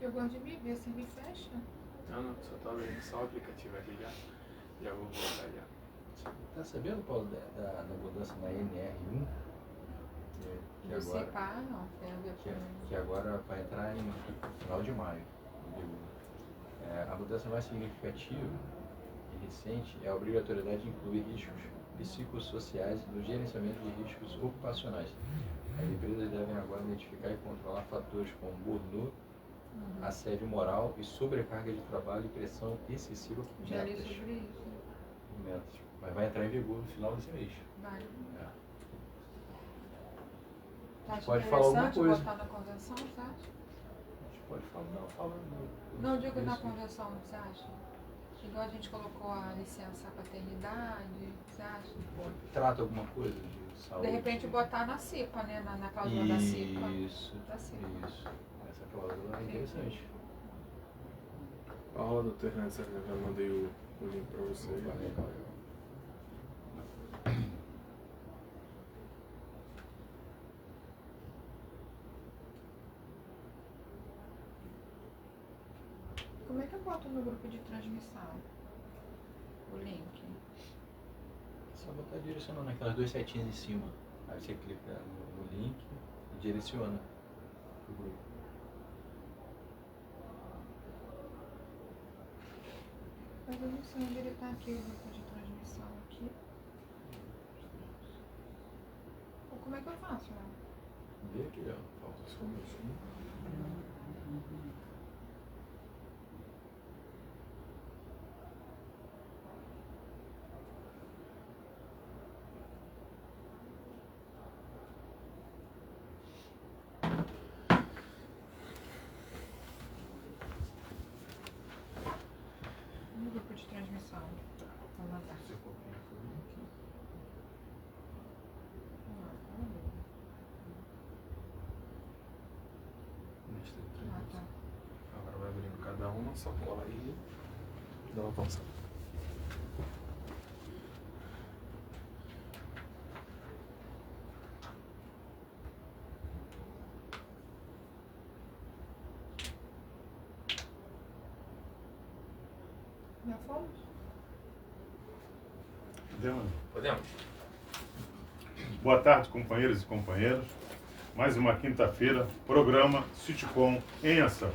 Eu gosto de me ver, se me fecha. Não, só tô lendo só o aplicativo aqui já vou voltar já. Tá sabendo, Paulo, da mudança na NR1? Que agora vai entrar em final de maio. A mudança mais significativa e recente é a obrigatoriedade de incluir riscos psicossociais no gerenciamento de riscos ocupacionais. As empresas devem agora identificar e controlar fatores como burnout, assédio moral e sobrecarga de trabalho e pressão excessiva por metas. Mas vai entrar em vigor no final desse mês. Vai. A gente pode falar alguma coisa. Botar na convenção, você acha? A gente pode falar, não digo na convenção, você acha? Igual a gente colocou a licença paternidade, você acha? Trata alguma coisa de saúde. De repente botar na CIPA, né? Na cláusula da CIPA. Isso. Essa cláusula é interessante. Paula, doutor Hernandes, já mandei o link para você. Legal. Como é que eu boto no grupo de transmissão? O link? Só botar direcionando aquelas duas setinhas em cima. Aí você clica no link e direciona o grupo. Mas eu não sei onde ele está aqui, o grupo de transmissão aqui. Ou como é que eu faço, né? Vê aqui, ó. Falta só um minutinho. No grupo de transmissão. Vou mandar. Você copia o link. Tá. Agora vai abrindo cada uma, só cola aí e dá uma pausa. Já fomos? Podemos? Boa tarde, companheiros e companheiras. Mais uma quinta-feira, programa Citicom em ação.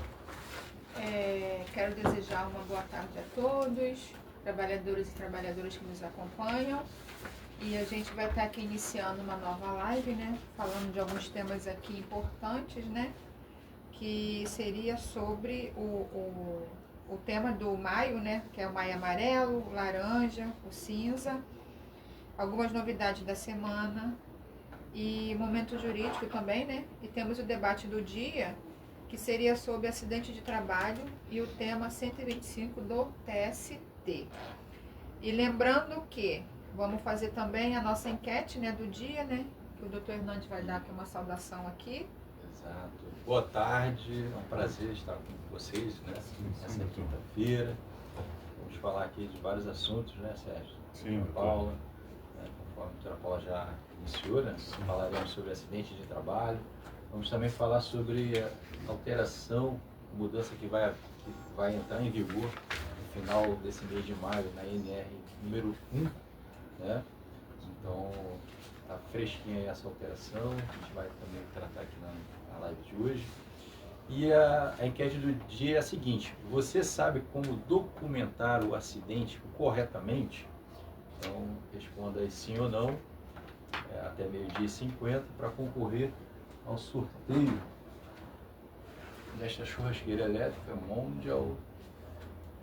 Quero desejar uma boa tarde a todos, trabalhadores e trabalhadoras que nos acompanham. E a gente vai estar aqui iniciando uma nova live, né? Falando de alguns temas aqui importantes, né? Que seria sobre o tema do maio, né? Que é o maio amarelo, o laranja, o cinza. Algumas novidades da semana. E momento jurídico também, né? E temos o debate do dia, que seria sobre acidente de trabalho e o tema 125 do TST. E lembrando que vamos fazer também a nossa enquete, né, do dia, né? Que o doutor Hernandes vai dar aqui uma saudação aqui. Exato. Boa tarde, é um prazer estar com vocês, né? Nessa quinta-feira. Vamos falar aqui de vários assuntos, né, Sérgio? Sim, Paula, né, conforme a doutora Paula já iniciou, né? Falaremos sobre acidente de trabalho. Vamos também falar sobre a alteração, mudança que vai entrar em vigor no final desse mês de maio, na NR número 1, né? Então, está fresquinha aí essa alteração, a gente vai também tratar aqui na live de hoje. E a enquete do dia é a seguinte: você sabe como documentar o acidente corretamente? Então, responda aí sim ou não, até 12h50, para concorrer ao sorteio desta churrasqueira elétrica Mundial.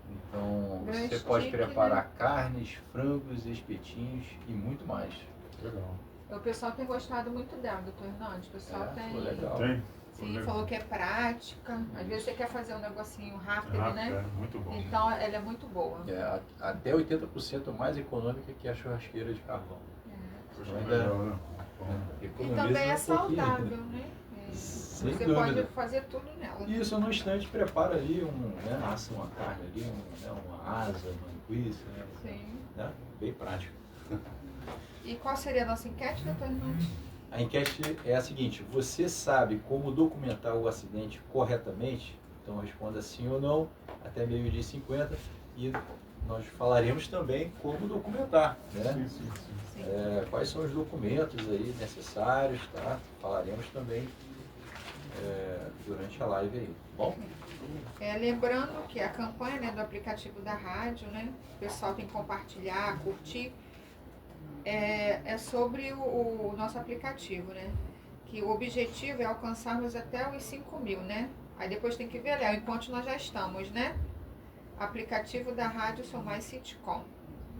Então, você pode preparar carnes, frangos, espetinhos e muito mais. Legal. O pessoal tem gostado muito dela, doutor Hernandes. O pessoal tem. Legal. Tem? Sim, falou que é prática. Às vezes você quer fazer um negocinho rápido, né? Muito bom. Então ela é muito boa. Até 80% mais econômica que a churrasqueira de carvão. Poxa, Ainda legal, né? E economiza também é um pouquinho. saudável, né? Sem Você dúvida. pode fazer tudo nela. Isso, no instante, prepara ali assa uma carne ali, uma asa, uma linguiça, Sim. né? Bem prático. E qual seria a nossa enquete, doutor Hernandes? A enquete é a seguinte: você sabe como documentar o acidente corretamente? Então responda sim ou não, até 12h50, e nós falaremos também como documentar, né? Sim, sim, sim. Quais são os documentos aí necessários, tá? Falaremos também durante a live aí, bom? Lembrando que a campanha, né, do aplicativo da rádio, né, o pessoal tem que compartilhar, curtir, é sobre o nosso aplicativo, né? Que o objetivo é alcançarmos até os 5.000, né? Aí depois tem que ver, Léo, enquanto nós já estamos, né? Aplicativo da rádio Sou Mais Sitcom,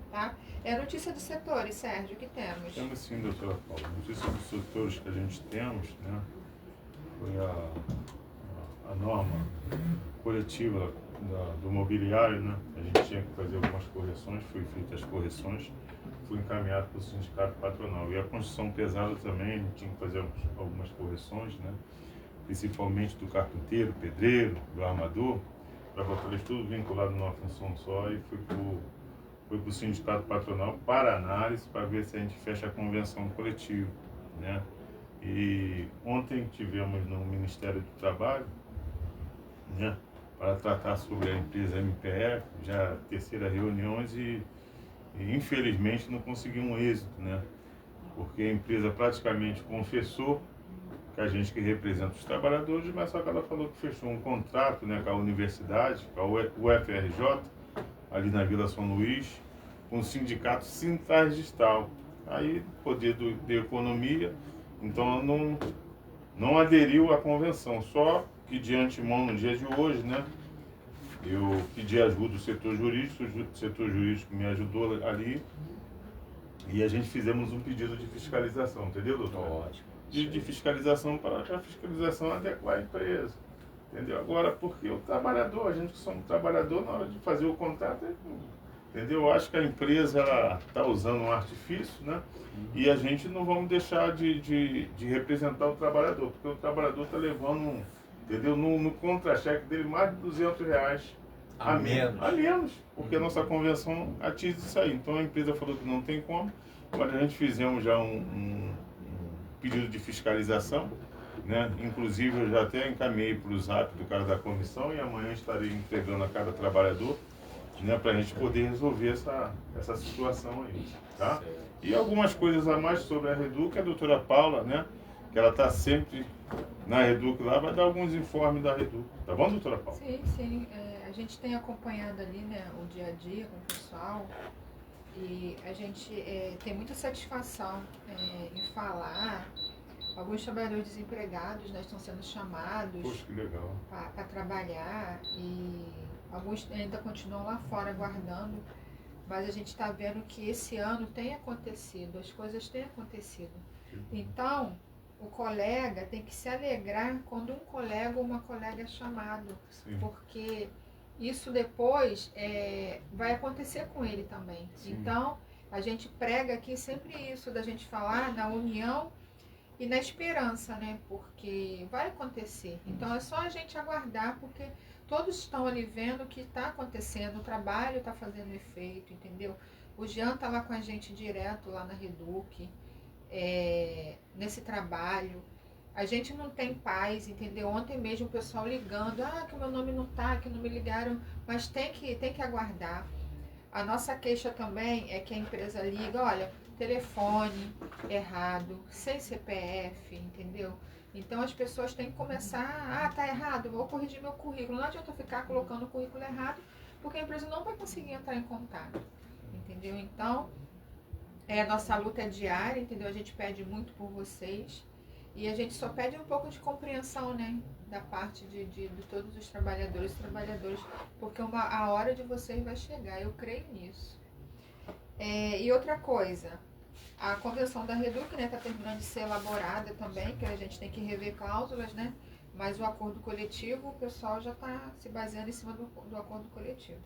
tá? Notícia dos setores, Sérgio, o que temos? Temos sim, doutora Paula. Notícia dos setores que a gente temos, né? Foi a norma coletiva do mobiliário, né? A gente tinha que fazer algumas correções, foi feitas as correções, foi encaminhado para o sindicato patronal. E a construção pesada também, a gente tinha que fazer algumas correções, né? Principalmente do carpinteiro, pedreiro, do armador, para botar eles tudo vinculado numa função só, e foi para o sindicato patronal para análise, para ver se a gente fecha a convenção coletiva, né? E ontem tivemos no Ministério do Trabalho, né, para tratar sobre a empresa MPE, já terceira reunião, e infelizmente não conseguiu um êxito, né? Porque a empresa praticamente confessou que a gente que representa os trabalhadores, mas só que ela falou que fechou um contrato, né, com a universidade, com a UFRJ, ali na Vila São Luís, com o sindicato Sintargistal. Aí, poder de economia, então não aderiu à convenção, só que de antemão, no dia de hoje, né, eu pedi ajuda do setor jurídico, o setor jurídico me ajudou ali, e a gente fizemos um pedido de fiscalização, entendeu, doutor? Ótimo. De fiscalização para a fiscalização adequar a empresa, entendeu? Agora, porque o trabalhador, a gente que somos trabalhador, na hora de fazer o contrato, entendeu? Eu acho que a empresa está usando um artifício, né? E a gente não vamos deixar de representar o trabalhador, porque o trabalhador está levando, entendeu? No contra-cheque dele mais de R$200 a menos, porque a nossa convenção atinge isso aí. Então a empresa falou que não tem como, mas a gente fizemos já um pedido de fiscalização, né? Inclusive eu já até encaminhei para o zap do cara da comissão, e amanhã estarei entregando a cada trabalhador, né, para a gente poder resolver essa situação aí, tá? E algumas coisas a mais sobre a Reduc, a doutora Paula, né, que ela está sempre na Reduc lá, vai dar alguns informes da Reduc, tá bom, doutora Paula? Sim, sim. A gente tem acompanhado ali, né, o dia a dia com o pessoal, e a gente tem muita satisfação em falar. Alguns trabalhadores desempregados, né, estão sendo chamados. Poxa, que legal. Para trabalhar, e alguns ainda continuam lá fora aguardando, mas a gente está vendo que esse ano tem acontecido, as coisas têm acontecido. Então, o colega tem que se alegrar quando um colega ou uma colega é chamado, Sim. porque isso depois vai acontecer com ele também. Sim. Então, a gente prega aqui sempre isso, da gente falar na união e na esperança, né? Porque vai acontecer. Então é só a gente aguardar, porque todos estão ali vendo o que está acontecendo, o trabalho está fazendo efeito, entendeu? O Jean está lá com a gente direto, lá na Reduc, nesse trabalho. A gente não tem paz, entendeu? Ontem mesmo o pessoal ligando, que o meu nome não tá, que não me ligaram, mas tem que aguardar. A nossa queixa também é que a empresa liga, olha, telefone errado, sem CPF, entendeu? Então as pessoas têm que começar, tá errado, vou corrigir meu currículo. Não adianta ficar colocando o currículo errado, porque a empresa não vai conseguir entrar em contato, entendeu? Então, a nossa luta é diária, entendeu? A gente pede muito por vocês, e a gente só pede um pouco de compreensão, né? Da parte de todos os trabalhadores, porque a hora de vocês vai chegar, eu creio nisso. E outra coisa, a convenção da Reduc, né, está terminando de ser elaborada também, que a gente tem que rever cláusulas, né? Mas o acordo coletivo, o pessoal já está se baseando em cima do acordo coletivo.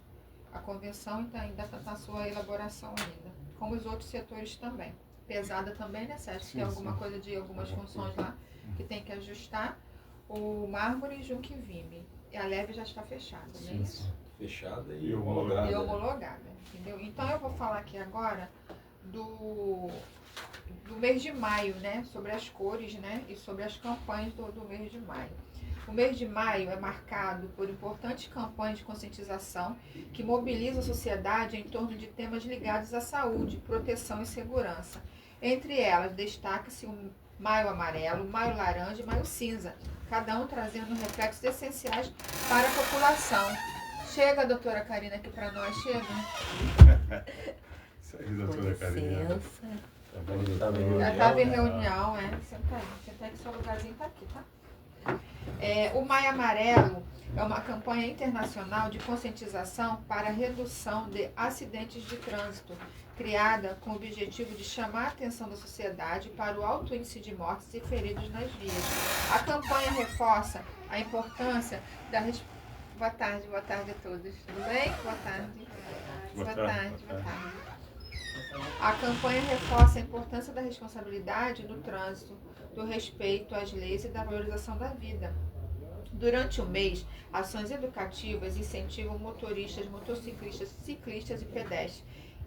A convenção ainda está na sua elaboração ainda, como os outros setores também. Pesada também, né, Sérgio? Tem alguma coisa de algumas funções lá que tem que ajustar. O Mármore, Junque e Vime. E a leve já está fechada, não é isso? Fechada e homologada. E homologada, entendeu? Então eu vou falar aqui agora do mês de maio, né? Sobre as cores, né? E sobre as campanhas do mês de maio. O mês de maio é marcado por importantes campanhas de conscientização que mobilizam a sociedade em torno de temas ligados à saúde, proteção e segurança. Entre elas, destaca-se o Maio Amarelo, Maio Laranja e Maio Cinza, cada um trazendo reflexos essenciais para a população. Chega, doutora Karina, aqui para nós, chega. Isso aí, doutora Karina. Licença. Tá bom, Já tava em doutora? Já estava em reunião, Senta aí, senta aí que seu lugarzinho está aqui, tá? O Maio Amarelo é uma campanha internacional de conscientização para a redução de acidentes de trânsito, criada com o objetivo de chamar a atenção da sociedade para o alto índice de mortes e feridos nas vias. A campanha reforça a importância da... Boa tarde a todos. Tudo bem? Boa tarde. Boa tarde. A campanha reforça a importância da responsabilidade no trânsito, do respeito às leis e da valorização da vida. Durante o mês, ações educativas incentivam motoristas, motociclistas, ciclistas e pedestres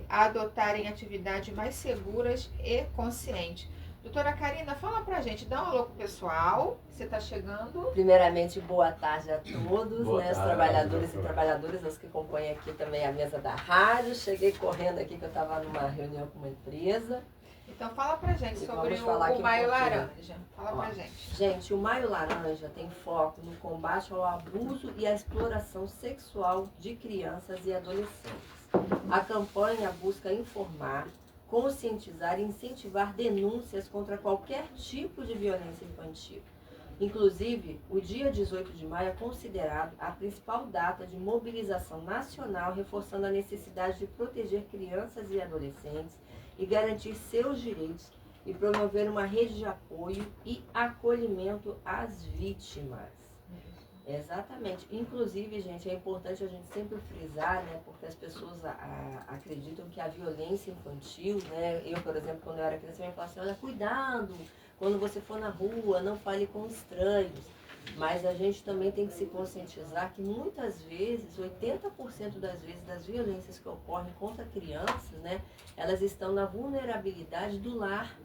a adotarem atividades mais seguras e conscientes. Doutora Karina, fala pra gente, dá um alô pro pessoal, você está chegando. Primeiramente, boa tarde a todos, Boa né, os tarde, trabalhadores e doutora. trabalhadoras, os que acompanham aqui também a mesa da rádio. Cheguei correndo aqui que eu estava numa reunião com uma empresa. Então fala pra gente E sobre vamos falar aqui o um Maio pouquinho. Laranja. Fala Ó, pra gente. Gente, o Maio Laranja tem foco no combate ao abuso e à exploração sexual de crianças e adolescentes. A campanha busca informar, conscientizar e incentivar denúncias contra qualquer tipo de violência infantil. Inclusive, o dia 18 de maio é considerado a principal data de mobilização nacional, reforçando a necessidade de proteger crianças e adolescentes e garantir seus direitos e promover uma rede de apoio e acolhimento às vítimas. Exatamente. Inclusive, gente, é importante a gente sempre frisar, né, porque as pessoas acreditam que a violência infantil, né, eu, por exemplo, quando eu era criança, eu me falava assim, olha, cuidado, quando você for na rua, não fale com estranhos. Mas a gente também tem que se conscientizar que muitas vezes, 80% das vezes, das violências que ocorrem contra crianças, né, elas estão na vulnerabilidade do lar,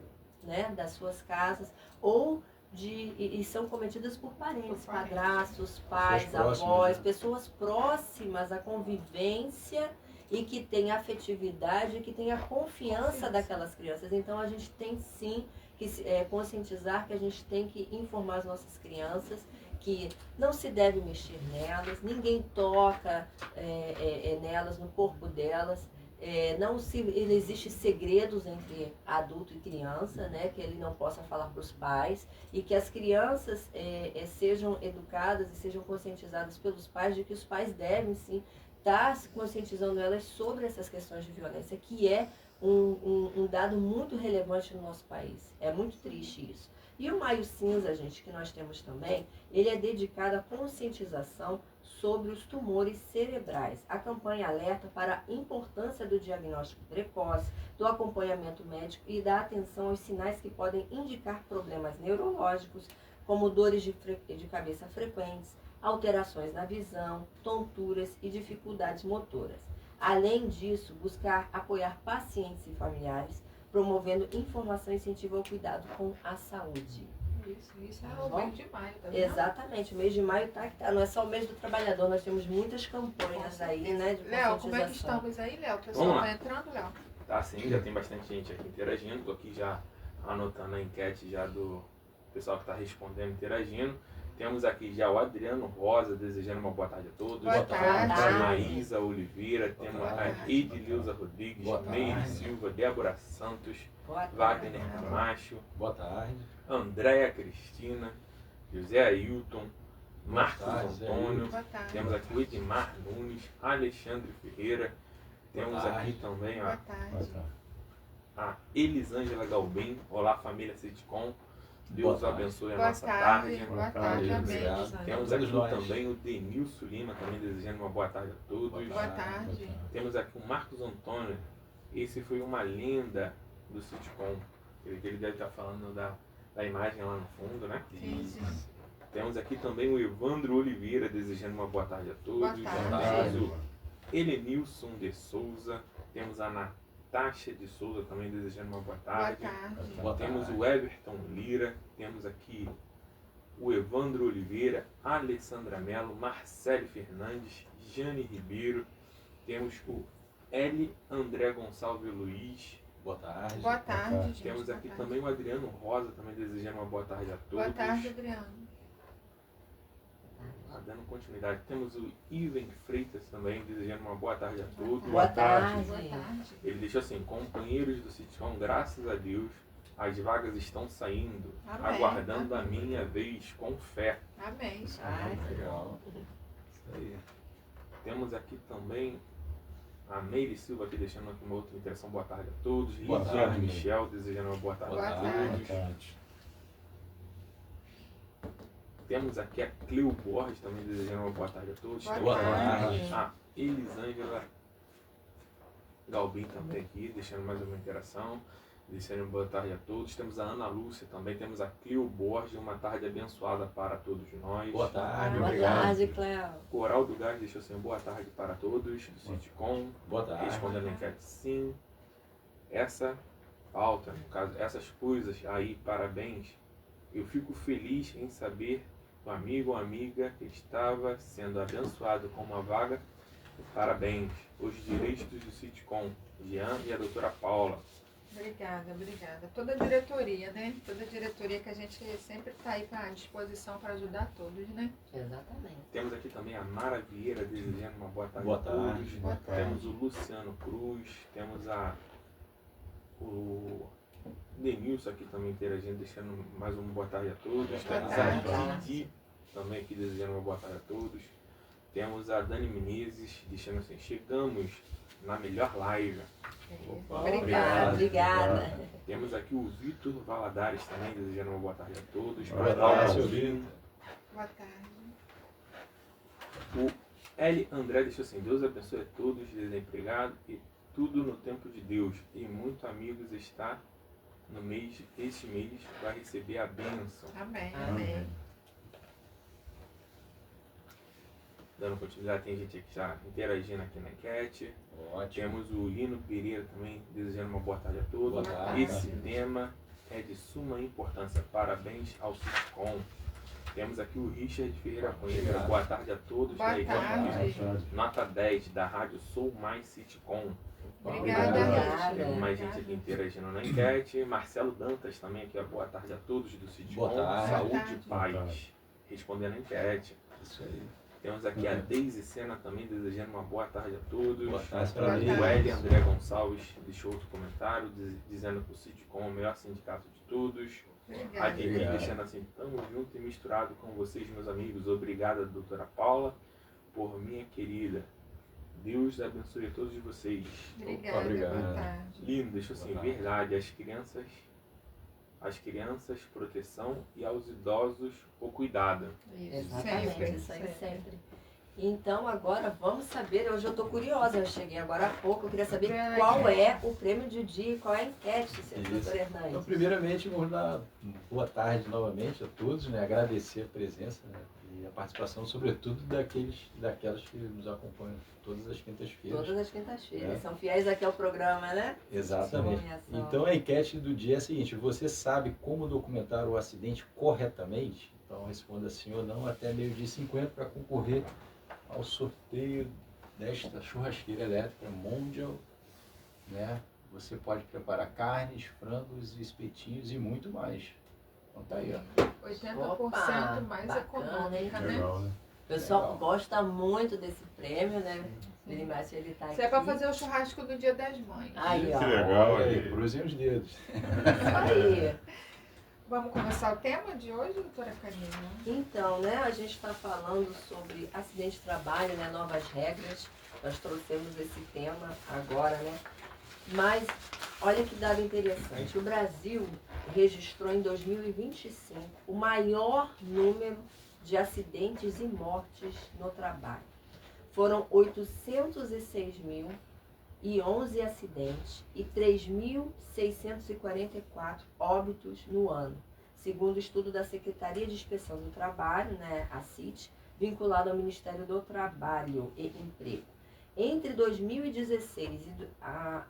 né, das suas casas, ou e são cometidas por parentes, padrastos, pais, Pessoas avós, próximas, né? pessoas próximas à convivência e que têm afetividade, que têm a confiança daquelas crianças. Então a gente tem sim que conscientizar que a gente tem que informar as nossas crianças que não se deve mexer nelas, ninguém toca nelas, no corpo delas. Não existe segredos entre adulto e criança, né, que ele não possa falar para os pais, e que as crianças sejam educadas e sejam conscientizadas pelos pais de que os pais devem sim estar conscientizando elas sobre essas questões de violência, que é um dado muito relevante no nosso país. É muito triste isso. E o Maio Cinza, gente, que nós temos também, ele é dedicado à conscientização sobre os tumores cerebrais. A campanha alerta para a importância do diagnóstico precoce, do acompanhamento médico e da atenção aos sinais que podem indicar problemas neurológicos, como dores de cabeça frequentes, alterações na visão, tonturas e dificuldades motoras. Além disso, buscar apoiar pacientes e familiares, promovendo informação e incentivo ao cuidado com a saúde. Isso é o mês de maio, tá vendo? Exatamente, o mês de maio tá que tá. Não é só o mês do trabalhador, nós temos muitas campanhas aí, né, de Léo, como é que conscientização. estamos aí, Léo? O pessoal Vamos lá. tá entrando, Léo? Tá sim, já tem bastante gente aqui interagindo. Tô aqui já anotando a enquete já do pessoal que está respondendo, interagindo. Temos aqui já o Adriano Rosa desejando uma boa tarde a todos. Boa tarde. A Maísa Oliveira, temos a tarde. Edileuza Rodrigues, Boa Neide tarde. Silva, Débora Santos, Boa tarde. Wagner Camacho, Boa tarde. Andréia Cristina, José Ailton, Marcos tarde, Zé Antônio, Boa tarde. temos aqui o Edmar Nunes, Alexandre Ferreira, temos Boa tarde. aqui também Boa ó, tarde. a Elisângela Galbim, olá família Sitcom, Boa Deus tarde. abençoe a Boa nossa tarde. tarde. Boa Boa tarde. tarde. Amém. Obrigado. Temos Todos aqui nós. também o Denilson Lima, também desejando uma boa tarde a todos. Boa tarde. Temos aqui o Marcos Antônio, esse foi uma lenda do sitcom, ele deve estar falando da imagem lá no fundo, né? Sim, sim. Temos aqui também o Evandro Oliveira, desejando uma boa tarde a todos. Boa tarde. Temos o Helenilson de Souza, temos a Natasha de Souza também desejando uma boa Boa tarde. tarde. Boa Temos tarde. o Everton Lira, temos aqui o Evandro Oliveira, Alessandra Mello, Marcele Fernandes, Jane Ribeiro. Temos o L. André Gonçalves Luiz. Boa tarde. Boa tarde, gente. Temos boa aqui tarde. também o Adriano Rosa, também desejando uma boa tarde a todos. Boa tarde, Adriano. Dando continuidade, temos o Ivan Freitas também, desejando uma boa tarde a todos. Boa tarde. Boa tarde. Ele deixou assim: companheiros do Sitcom, graças a Deus, as vagas estão saindo, Amém. aguardando a minha vez com fé. Amém. Ai, Legal. Isso aí. Temos aqui também a Meire Silva aqui deixando aqui uma outra interação. Boa tarde a todos. Boa Lidiane tarde. Michel desejando uma boa tarde Boa a tarde. todos. Boa tarde. Temos aqui a Cleo Borges também desejando uma boa tarde a todos. Boa Temos tarde. a Elisângela Galbin também aqui, deixando mais uma interação. Desejando boa tarde a todos. Temos a Ana Lúcia também. Temos a Cleo Borges. Uma tarde abençoada para todos nós. Boa tarde, boa obrigado. tarde, Cléo. Coral do Gás deixou assim: boa tarde para todos. Do Sitcom. Boa tarde. Respondendo a enquete, sim. Essa pauta, no caso, essas coisas aí, parabéns. Eu fico feliz em saber do amigo ou amiga que estava sendo abençoado com uma vaga. Parabéns. Os direitos do Sitcom, Jean e a doutora Paula. Obrigada, obrigada. Toda a diretoria, né? Toda a diretoria que a gente sempre está aí à disposição para ajudar todos, né? Exatamente. Temos aqui também a Mara Vieira desejando uma boa tarde Boa a todos. tarde. Boa tarde. Temos o Luciano Cruz, temos o Denilson aqui também interagindo, deixando mais uma boa tarde a todos. Boa Temos tarde. a Didi também aqui desejando uma boa tarde a todos. Temos a Dani Menezes deixando assim: chegamos na melhor live. Opa, Obrigada. Obrigada. Temos aqui o Vitor Valadares também desejando uma boa tarde a todos. Boa Para tarde, Dalva seu Alvim. Vitor. Boa tarde. O L. André deixou assim: Deus abençoe a todos, desempregados, e tudo no tempo de Deus. E muito amigos está no mês, este mês vai receber a bênção. Amém. Amém. Dando continuidade, tem gente aqui já interagindo aqui na enquete. Ótimo. Temos o Lino Pereira também desejando uma boa tarde a todos. Boa tarde. Esse tema é de suma importância. Parabéns ao Sitcom. Temos aqui o Richard Ferreira Cunha. Obrigado. Boa tarde a todos. Boa da equipe tarde. Boa tarde. Nota 10 da rádio Sou Mais Sitcom. Obrigada, Obrigado. Richard. Mais gente aqui interagindo na enquete. Marcelo Dantas também aqui. Boa tarde a todos do Sitcom. Boa tarde. Saúde Boa e tarde. paz. Boa tarde. Respondendo a enquete. Isso aí. Temos aqui a Deise Sena também desejando uma boa tarde a todos. Boa tarde Boa para mim. tarde. O L. André Gonçalves deixou outro comentário dizendo que o Sitcom é o melhor sindicato de todos. A Obrigada. Didi Obrigado. deixando assim: tamo junto e misturado com vocês, meus amigos. Obrigada, doutora Paula, por minha querida. Deus abençoe a todos vocês. Obrigada. Obrigado. Boa tarde. Lindo, deixa assim: Boa tarde. verdade, às crianças, proteção, e aos idosos, o cuidado. Exatamente, sempre, isso aí sempre. Então agora vamos saber, hoje eu estou curiosa, eu cheguei agora há pouco, eu queria saber qual é o prêmio de dia, qual é a enquete, Isso. doutor Então, Hernandes. primeiramente, vamos dar boa tarde novamente a todos, né? Agradecer a presença, né? E a participação, sobretudo, daquelas que nos acompanham todas as quintas-feiras. Todas as quintas-feiras, É. são fiéis aqui ao programa, né? Exatamente. Sim, Então, a enquete do dia é a seguinte: você sabe como documentar o acidente corretamente? Então, responda sim ou não até 12h50 para concorrer ao sorteio desta churrasqueira elétrica Mondial, né? Você pode preparar carnes, frangos, espetinhos e muito mais. Então tá aí, ó. 80% Opa, mais bacana, econômica, né? Legal, né? O pessoal Legal. gosta muito desse prêmio, né? Ele mais ele tá aqui. Isso é para fazer o churrasco do Dia das Mães. Aí, ó. Que legal, Olha aí, aí. cruzem os dedos. Isso aí. Vamos começar o tema de hoje, doutora Karina? Então, né, a gente está falando sobre acidente de trabalho, né, novas regras. Nós trouxemos esse tema agora, né? Mas, olha que dado interessante. O Brasil registrou em 2025 o maior número de acidentes e mortes no trabalho. Foram 806.011 acidentes e 3.644 óbitos no ano, segundo o estudo da Secretaria de Inspeção do Trabalho, né, a CIT, vinculado ao Ministério do Trabalho e Emprego. Entre 2016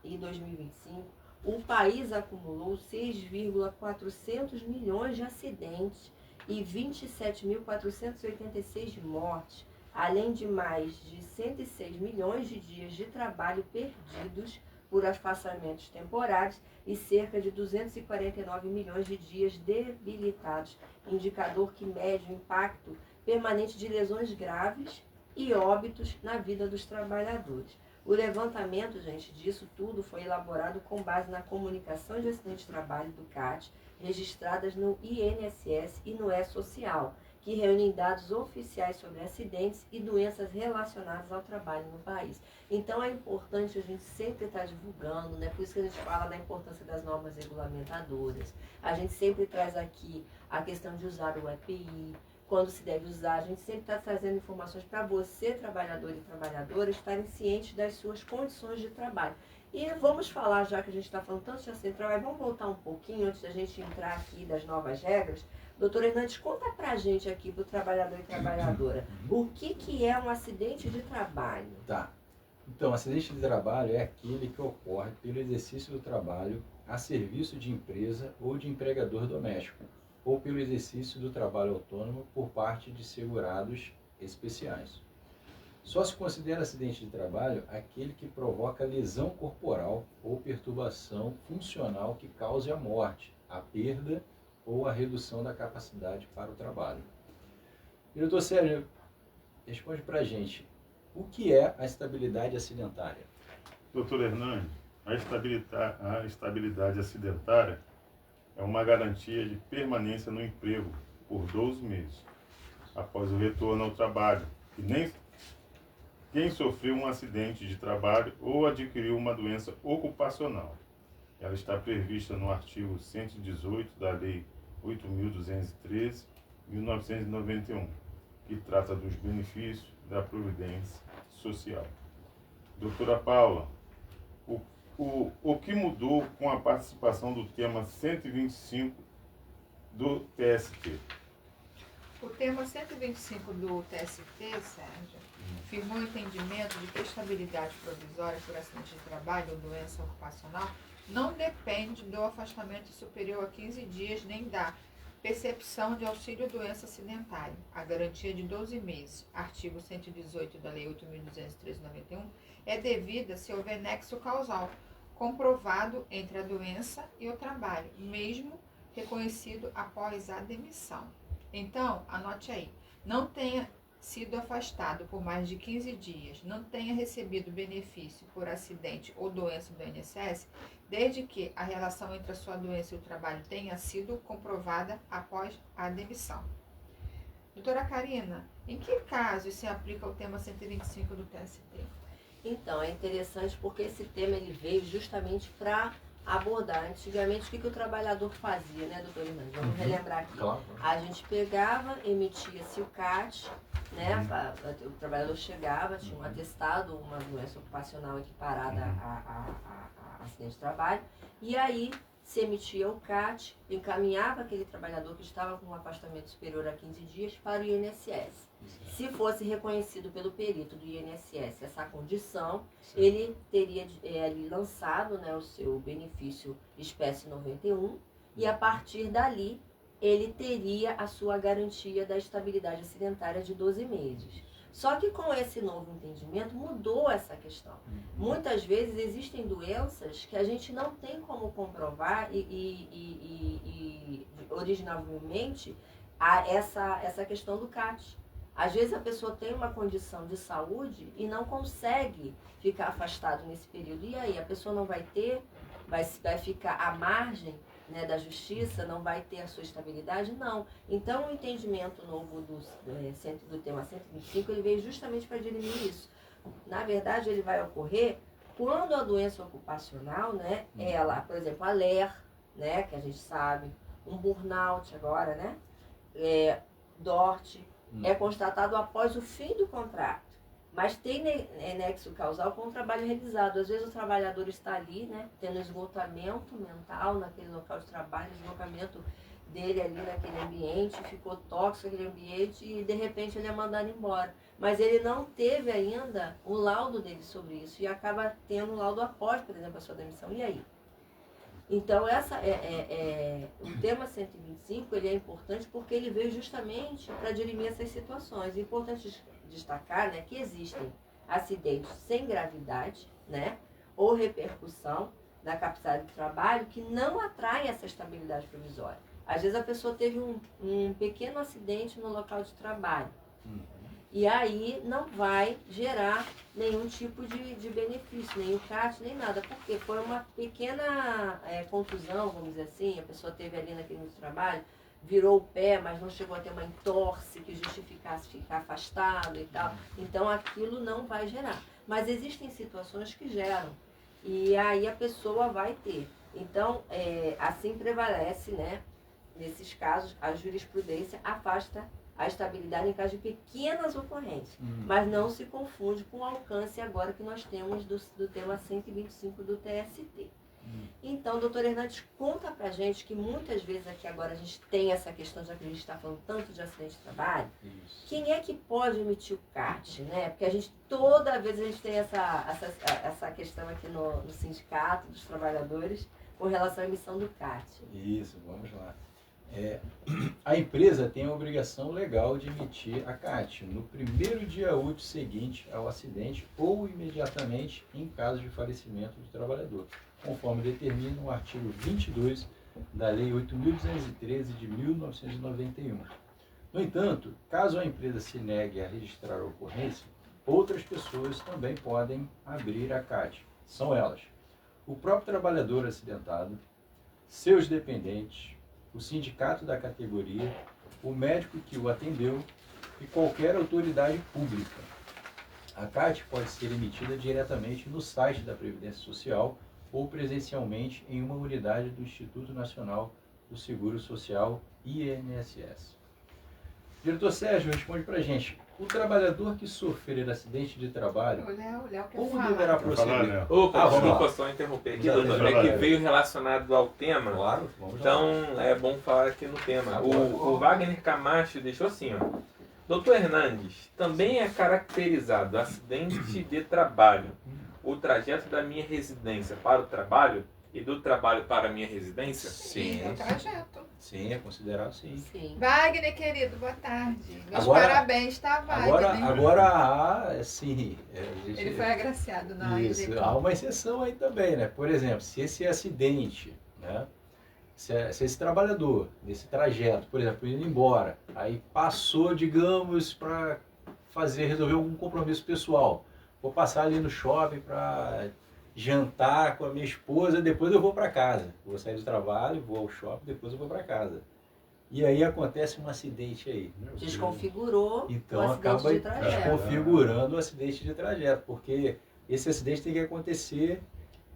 e 2025, o país acumulou 6,400 milhões de acidentes e 27.486 mortes, além de mais de 106 milhões de dias de trabalho perdidos por afastamentos temporários e cerca de 249 milhões de dias debilitados, indicador que mede o impacto permanente de lesões graves e óbitos na vida dos trabalhadores. O levantamento, gente, disso tudo foi elaborado com base na comunicação de acidente de trabalho do CAT, registradas no INSS e no E-Social, que reúnem dados oficiais sobre acidentes e doenças relacionadas ao trabalho no país. Então é importante a gente sempre estar divulgando, né? Por isso que a gente fala da importância das normas regulamentadoras. A gente sempre traz aqui a questão de usar o EPI, quando se deve usar. A gente sempre está trazendo informações para você, trabalhador e trabalhadora, estarem cientes das suas condições de trabalho. E vamos falar, já que a gente está falando tanto de acidente de trabalho, vamos voltar um pouquinho antes da gente entrar aqui das novas regras. Doutora Hernandes, conta pra gente aqui, pro trabalhador e trabalhadora, o que é um acidente de trabalho? Tá. Então, acidente de trabalho é aquele que ocorre pelo exercício do trabalho a serviço de empresa ou de empregador doméstico, ou pelo exercício do trabalho autônomo por parte de segurados especiais. Só se considera acidente de trabalho aquele que provoca lesão corporal ou perturbação funcional que cause a morte, a perda ou a redução da capacidade para o trabalho. E, doutor Sérgio, responde para a gente, o que é a estabilidade acidentária? Doutor Hernandes, a estabilidade acidentária é uma garantia de permanência no emprego por 12 meses, após o retorno ao trabalho, e nem quem sofreu um acidente de trabalho ou adquiriu uma doença ocupacional. Ela está prevista no artigo 118 da Lei 8.213, 1991, que trata dos benefícios da Previdência Social. Doutora Paula, o que mudou com a participação do tema 125 do TST? O tema 125 do TST, Sérgio, firmou o entendimento de que a estabilidade provisória por acidente de trabalho ou doença ocupacional não depende do afastamento superior a 15 dias nem da percepção de auxílio-doença acidentário. A garantia de 12 meses, artigo 118 da Lei 8.213/91, é devida se houver nexo causal comprovado entre a doença e o trabalho, mesmo reconhecido após a demissão. Então, anote aí, não tenha sido afastado por mais de 15 dias, não tenha recebido benefício por acidente ou doença do INSS, desde que a relação entre a sua doença e o trabalho tenha sido comprovada após a demissão. Doutora Karina, em que casos se aplica o tema 125 do TST? Então, é interessante porque esse tema ele veio justamente para abordar. Antigamente, o que o trabalhador fazia, né, doutor Hernandes? Vamos relembrar aqui. Claro. A gente pegava, emitia-se o CAT, né? O trabalhador chegava, tinha um atestado, uma doença ocupacional equiparada a acidente de trabalho, e aí se emitia o CAT, encaminhava aquele trabalhador que estava com um afastamento superior a 15 dias para o INSS. Se fosse reconhecido pelo perito do INSS essa condição, ele teria ali lançado, né, o seu benefício espécie 91 e a partir dali ele teria a sua garantia da estabilidade acidentária de 12 meses. Só que com esse novo entendimento mudou essa questão. Muitas vezes existem doenças que a gente não tem como comprovar e originalmente essa questão do CAT. Às vezes a pessoa tem uma condição de saúde e não consegue ficar afastado nesse período. E aí, a pessoa não vai ter, vai ficar à margem, né, da justiça, não vai ter a sua estabilidade? Não. Então, o entendimento novo do tema 125, ele veio justamente para dirimir isso. Na verdade, ele vai ocorrer quando a doença ocupacional, né, ela, por exemplo, a LER, né, que a gente sabe, um burnout agora, né, DORT, é constatado após o fim do contrato, mas tem nexo causal com o trabalho realizado. Às vezes o trabalhador está ali, né, tendo esgotamento mental naquele local de trabalho, deslocamento dele ali naquele ambiente, ficou tóxico aquele ambiente e de repente ele é mandado embora. Mas ele não teve ainda o laudo dele sobre isso e acaba tendo um laudo após, por exemplo, a sua demissão. E aí? Então, o tema 125 ele é importante porque ele veio justamente para dirimir essas situações. É importante destacar, né, que existem acidentes sem gravidade, né, ou repercussão da capacidade de trabalho que não atraem essa estabilidade provisória. Às vezes a pessoa teve um pequeno acidente no local de trabalho. E aí não vai gerar nenhum tipo de benefício, nem o CAT, nem nada. Porque foi uma pequena contusão, vamos dizer assim, a pessoa teve ali naquele trabalho, virou o pé, mas não chegou a ter uma entorse que justificasse ficar afastado e tal. Então aquilo não vai gerar. Mas existem situações que geram. E aí a pessoa vai ter. Então, assim prevalece, né? Nesses casos, a jurisprudência afasta a estabilidade em caso de pequenas ocorrências, mas não se confunde com o alcance agora que nós temos do tema 125 do TST. Então, doutor Hernandes, conta pra gente que muitas vezes aqui agora a gente tem essa questão, já que a gente está falando tanto de acidente de trabalho, quem é que pode emitir o CAT, né? Porque a gente, toda vez a gente tem essa questão aqui no Sindicato dos Trabalhadores com relação à emissão do CAT. Isso, vamos lá. A empresa tem a obrigação legal de emitir a CAT no primeiro dia útil seguinte ao acidente ou imediatamente em caso de falecimento do trabalhador, conforme determina o artigo 22 da Lei 8.213 de 1991. No entanto, caso a empresa se negue a registrar a ocorrência, outras pessoas também podem abrir a CAT. São elas: o próprio trabalhador acidentado, seus dependentes, o sindicato da categoria, o médico que o atendeu e qualquer autoridade pública. A CAT pode ser emitida diretamente no site da Previdência Social ou presencialmente em uma unidade do Instituto Nacional do Seguro Social, INSS. Diretor Sérgio, responde para a gente. O trabalhador que sofrer acidente de trabalho, O Léo quer como falar. deverá Quer falar, proceder? Léo? Opa, vamos desculpa lá. só interromper aqui, Já doutor. deixa eu É que falar. veio relacionado ao tema. Claro, vamos lá. Então, é bom falar aqui no tema. Agora. O Wagner Camacho deixou assim, ó. Doutor Hernandes, também é caracterizado acidente de trabalho o trajeto da minha residência para o trabalho e do trabalho para a minha residência? Sim, É o trajeto. sim, é considerado sim. Sim. Wagner, querido, boa tarde. Meus Agora- parabéns, tá, Wagner? Agora sim. Ele foi agraciado na Isso, há uma exceção aí também, né? Por exemplo, se esse acidente, né? Se esse trabalhador, nesse trajeto, por exemplo, indo embora, aí passou, digamos, para resolver algum compromisso pessoal. Vou passar ali no shopping para jantar com a minha esposa, depois eu vou para casa. Vou sair do trabalho, vou ao shopping, depois eu vou para casa. E aí acontece um acidente aí. Desconfigurou Então o acidente acaba de trajeto. desconfigurando o acidente de trajeto, porque esse acidente tem que acontecer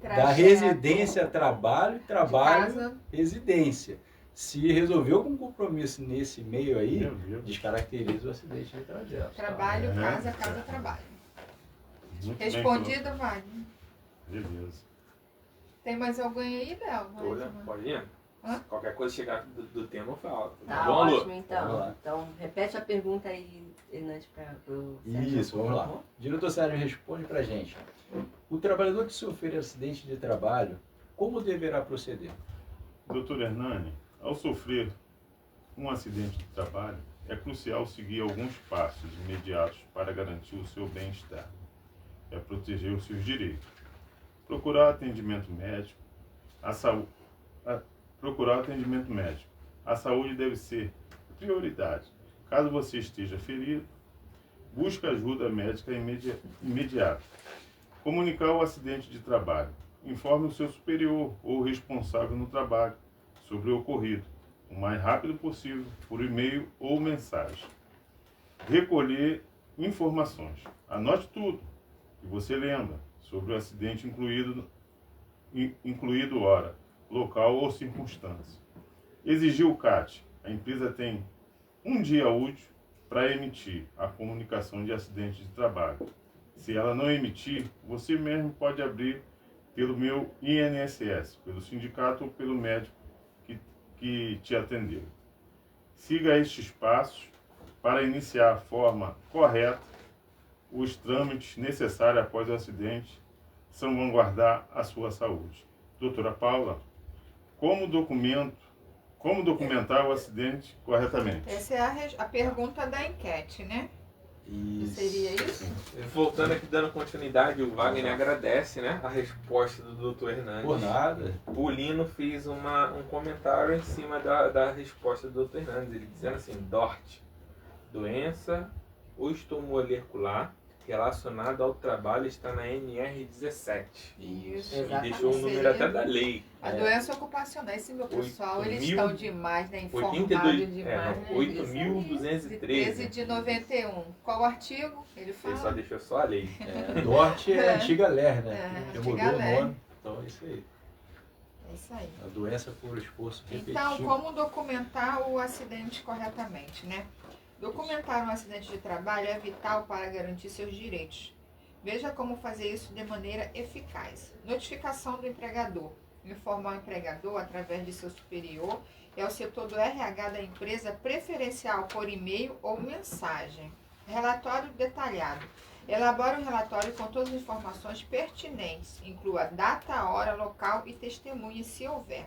da Trajeto. residência trabalho, trabalho, casa. residência. Se resolver algum compromisso nesse meio aí, Meu Deus. descaracteriza o acidente de trajeto. tá? Trabalho, É. casa, casa, trabalho. Muito bem Respondido, Wagner. colocado. Beleza. Tem mais alguém aí, Léo? Mais Olha, uma? pode ir? Hã? Qualquer coisa chegar do tema, eu falo. Tá Bom, Lu? ótimo, então. Vamos lá. Então, repete a pergunta aí, Hernandes, para o Sérgio. Isso, vamos lá. Diretor Sérgio, responde pra gente. O trabalhador que sofrer acidente de trabalho, como deverá proceder? Doutor Hernani, ao sofrer um acidente de trabalho, é crucial seguir alguns passos imediatos para garantir o seu bem-estar. É proteger os seus direitos. Procurar atendimento médico. Procurar atendimento médico. A saúde deve ser prioridade. Caso você esteja ferido, busque ajuda médica imediata. Comunicar o acidente de trabalho. Informe o seu superior ou responsável no trabalho sobre o ocorrido, o mais rápido possível, por e-mail ou mensagem. Recolher informações. Anote tudo que você lembra sobre o acidente, incluído hora, local ou circunstância. Exigir o CAT. A empresa tem um dia útil para emitir a comunicação de acidente de trabalho. Se ela não emitir, você mesmo pode abrir pelo meu INSS, pelo sindicato ou pelo médico que te atendeu. Siga estes passos para iniciar a forma correta os trâmites necessários após o acidente, salvaguardar a sua saúde. Doutora Paula, como documentar o acidente corretamente? Essa é a pergunta da enquete, né? Isso. Seria isso? Voltando aqui, dando continuidade, o Wagner agradece, né, a resposta do Dr. Hernandes. Por nada. O Lino fez um comentário em cima da resposta do Dr. Hernandes, ele dizendo assim, DORT, doença osteomolecular relacionada ao trabalho, está na NR17. Isso. E deixou o número até da lei. A doença ocupacional, esse meu pessoal, eles 8.000, estão demais, né? Informados 82, demais, né? 8.213. De 91. Qual o artigo? Ele Ele fala. só deixou só a lei. DORT é a antiga LER, né? É, Porque antiga mudou o LER. nome. Então é isso aí. É isso aí. A doença por esforço repetido. Então, como documentar o acidente corretamente, né? Documentar um acidente de trabalho é vital para garantir seus direitos. Veja como fazer isso de maneira eficaz. Notificação do empregador. Informar o empregador através de seu superior é o setor do RH da empresa preferencial por e-mail ou mensagem. Relatório detalhado. Elabore um relatório com todas as informações pertinentes. Inclua data, hora, local e testemunha, se houver.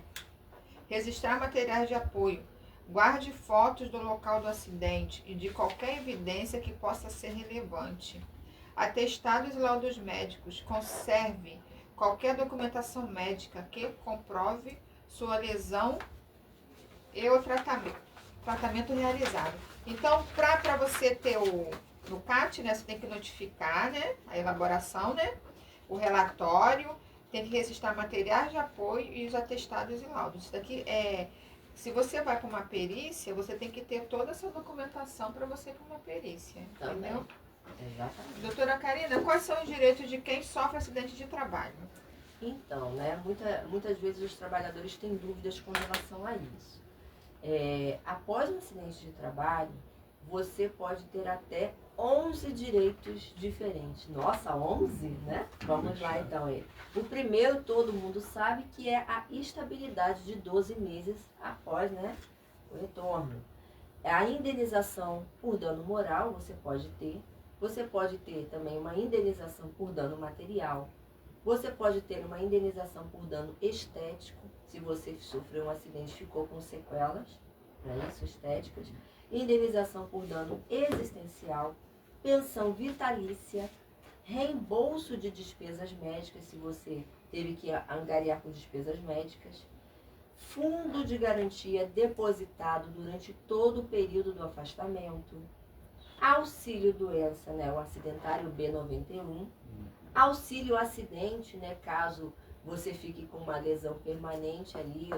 Registrar materiais de apoio. Guarde fotos do local do acidente e de qualquer evidência que possa ser relevante. Atestados e laudos médicos. Conserve qualquer documentação médica que comprove sua lesão e o tratamento realizado. Então, para você ter no CAT, né, você tem que notificar, né, a elaboração, né, o relatório, tem que registrar materiais de apoio e os atestados e laudos. Isso daqui se você vai para uma perícia, você tem que ter toda essa documentação para você ir para uma perícia, Também. entendeu? Exatamente. Doutora Karina, quais são os direitos de quem sofre acidente de trabalho? Então, né, muitas vezes os trabalhadores têm dúvidas com relação a isso. Após um acidente de trabalho, você pode ter até 11 direitos diferentes. Nossa, 11, né? Vamos lá então. O primeiro, todo mundo sabe, que é a estabilidade de 12 meses após, né, o retorno. A indenização por dano moral, você pode ter. Você pode ter também uma indenização por dano material. Você pode ter uma indenização por dano estético, se você sofreu um acidente e ficou com sequelas, isso, estéticas. Indenização por dano existencial, pensão vitalícia, reembolso de despesas médicas, se você teve que angariar com despesas médicas, fundo de garantia depositado durante todo o período do afastamento, auxílio doença, né, o acidentário B91, auxílio acidente, né, caso você fique com uma lesão permanente ali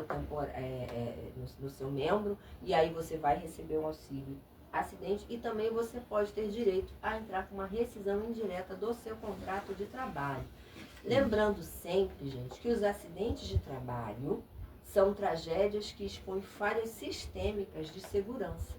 no seu membro, e aí você vai receber um auxílio acidente, e também você pode ter direito a entrar com uma rescisão indireta do seu contrato de trabalho. Lembrando sempre, gente, que os acidentes de trabalho são tragédias que expõem falhas sistêmicas de segurança.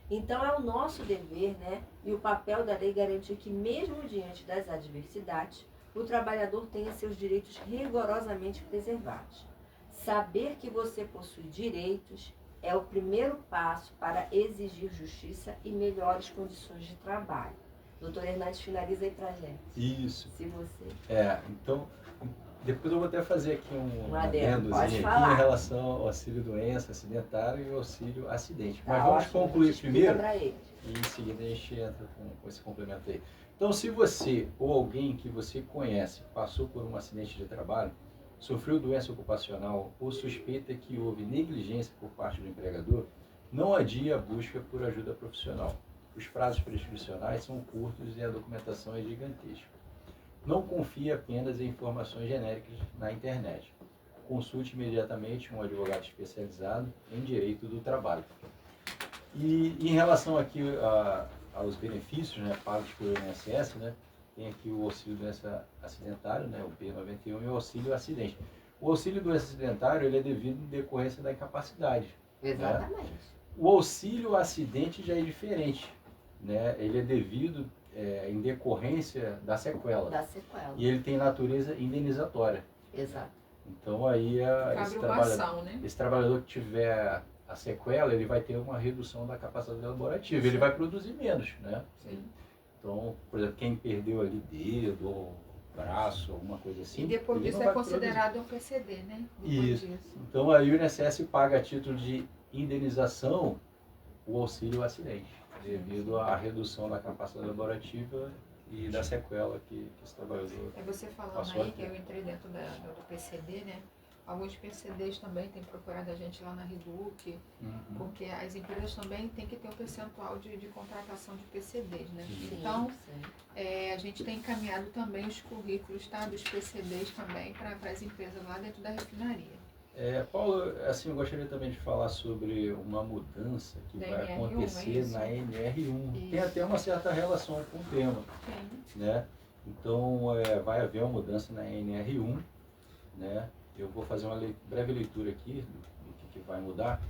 Então é o nosso dever, né, e o papel da lei garantir que mesmo diante das adversidades, o trabalhador tenha seus direitos rigorosamente preservados. Saber que você possui direitos é o primeiro passo para exigir justiça e melhores condições de trabalho. Doutor Hernandes, finaliza aí pra gente. Isso. Se você... Então, depois eu vou até fazer aqui um adendo, pode adendozinho falar. aqui em relação ao auxílio doença, acidentário e auxílio acidente. Mas Tá vamos ótimo, concluir explica primeiro pra ele. e em seguida a gente entra com esse complemento aí. Então, se você ou alguém que você conhece passou por um acidente de trabalho, sofreu doença ocupacional ou suspeita que houve negligência por parte do empregador, não adie a busca por ajuda profissional. Os prazos prescricionais são curtos e a documentação é gigantesca. Não confie apenas em informações genéricas na internet. Consulte imediatamente um advogado especializado em direito do trabalho. E em relação aqui aos benefícios, né, pagos pelo INSS, né, tem aqui o auxílio doença acidentário, né, o P91, e o auxílio acidente. O auxílio doença acidentário ele é devido em decorrência da incapacidade. Exatamente. Né? O auxílio acidente já é diferente, né? Ele é devido em decorrência da sequela. Da sequela. E ele tem natureza indenizatória. Exato. Então aí Cabe uma ação, né? esse trabalhador que tiver a sequela, ele vai ter uma redução da capacidade laborativa. Ele vai produzir menos, né? Sim. Então, por exemplo, quem perdeu ali dedo ou braço, alguma coisa assim. E depois ele disso não é vai produzir. considerado um PCD, né? Depois Isso. disso. Então aí o INSS paga a título de indenização o auxílio acidente, devido à redução da capacidade laborativa e da sequela que esse trabalhador. É você falando Passou aí aqui. que eu entrei dentro do PCD, né? Alguns PCDs também têm procurado a gente lá na Reduc, porque as empresas também têm que ter um percentual de contratação de PCDs, né? Sim. Então, Sim. a gente tem encaminhado também os currículos, tá? Dos PCDs também para as empresas lá dentro da refinaria. Paulo, assim, eu gostaria também de falar sobre uma mudança que Da vai NR1, acontecer é isso? na NR1. Tem Isso. até uma certa relação com o tema, Sim. né? Então, vai haver uma mudança na NR1, né? Eu vou fazer uma breve leitura aqui do que vai mudar.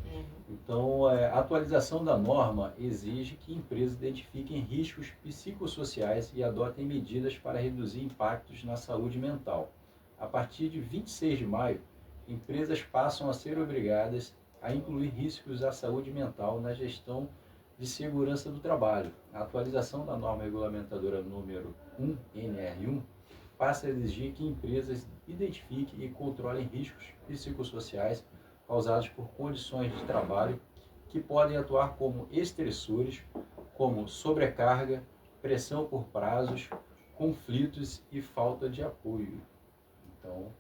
Então, a atualização da norma exige que empresas identifiquem riscos psicossociais e adotem medidas para reduzir impactos na saúde mental. A partir de 26 de maio, empresas passam a ser obrigadas a incluir riscos à saúde mental na gestão de segurança do trabalho. A atualização da norma regulamentadora número 1, NR1, passa a exigir que empresas identifiquem e controlem riscos psicossociais causados por condições de trabalho que podem atuar como estressores, como sobrecarga, pressão por prazos, conflitos e falta de apoio. Então,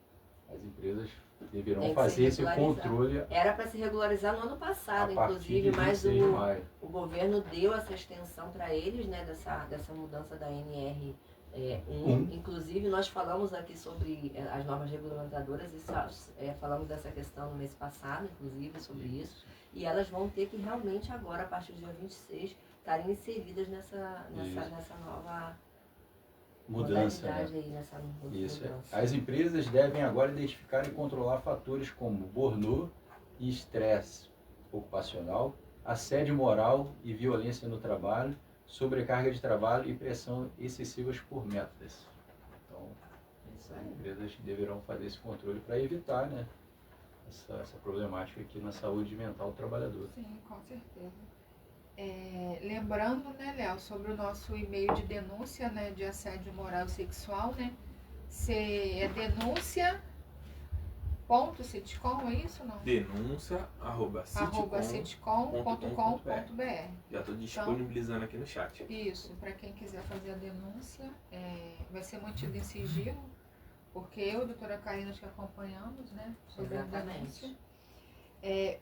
as empresas deverão Tem que fazer ser esse regularizado. controle Era para se regularizar no ano passado, a partir inclusive, de mas 26 de maio. o governo deu essa extensão para eles, né, dessa mudança da NR1. Inclusive, nós falamos aqui sobre as normas regulamentadoras e falamos dessa questão no mês passado, inclusive, sobre isso. E elas vão ter que realmente agora, a partir do dia 26, estarem inseridas nessa nova Mudança, né? modalidade aí, nessa Isso. mudança. As empresas devem agora identificar e controlar fatores como burnout e estresse ocupacional, assédio moral e violência no trabalho, sobrecarga de trabalho e pressão excessivas por metas. Então, as empresas deverão fazer esse controle para evitar, né, essa problemática aqui na saúde mental do trabalhador. Sim, com certeza. Lembrando, né, Léo, sobre o nosso e-mail de denúncia, né, de assédio moral e sexual, né? É denúncia.sitcom, é isso ou não? denúncia@sitcom.com.br. Já estou disponibilizando aqui no chat. Isso, para quem quiser fazer a denúncia, vai ser mantido em sigilo, porque eu e a doutora Karina que acompanhamos, né, sobre a denúncia.